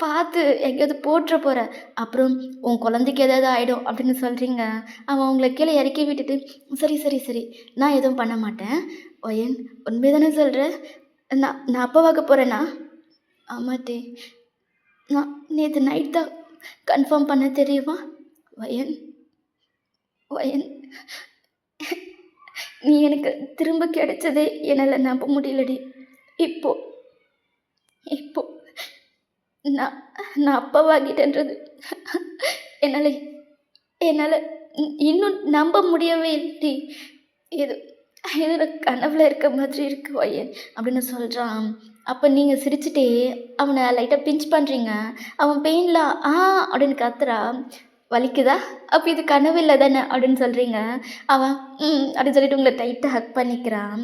பார்த்து எங்கேயாவது போட்டுற போற. அப்புறம் உன் குழந்தைக்கு ஏதாவது ஆயிடும் அப்படின்னு சொல்கிறீங்க. அவன் உங்கள கீழே இறக்கி விட்டுட்டு, சரி, சரி, சரி. நான் எதுவும் பண்ண மாட்டேன். ஒயன் உண்மைய தானே சொல்ற? நான் நான் அப்பாவாக போறேனா? ஆமாட்டே. நான் நேத்து நைட் தான் கன்ஃபார்ம் பண்ணேன் தெரியுமா? ஒயன், ஒயன் நீ எனக்கு திரும்ப கிடைச்சதே என்னால நம்ப முடியலடி. இப்போ இப்போ நான் நான் அப்பாவாகிட்டேன்றது என்னால் என்னால் இன்னும் நம்ப முடியவே இல்லடி. ஏதோ ஏதோ எனக்கு கனவுல இருக்க மாதிரி இருக்கு ஒயன் அப்படின்னு சொல்கிறான். அப்போ நீங்கள் சிரிச்சுட்டே அவனை லைட்டாக பிஞ்ச் பண்ணுறீங்க. அவன் பெயினில் அப்படின்னு கத்துறான். வலிக்குதா? அப்போ இது கனவு இல்லை தானே அப்படின்னு சொல்கிறீங்க. அவன் அப்படின்னு சொல்லிட்டு உங்களை டைட்டாக ஹக் பண்ணிக்கிறான்.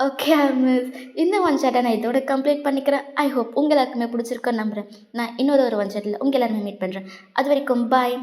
Okay miss. இந்த ஒன் ஷாட்டை நான் இதோட கம்ப்ளீட் பண்ணிக்கிறேன். ஐ ஹோப் உங்க எல்லாருக்குமே பிடிச்சிருக்குன்னு நம்புகிறேன். நான் இன்னொரு ஒன் ஷாட்டில் உங்கள் எல்லாருமே மீட் பண்ணுறேன். அது வரைக்கும் பாய்.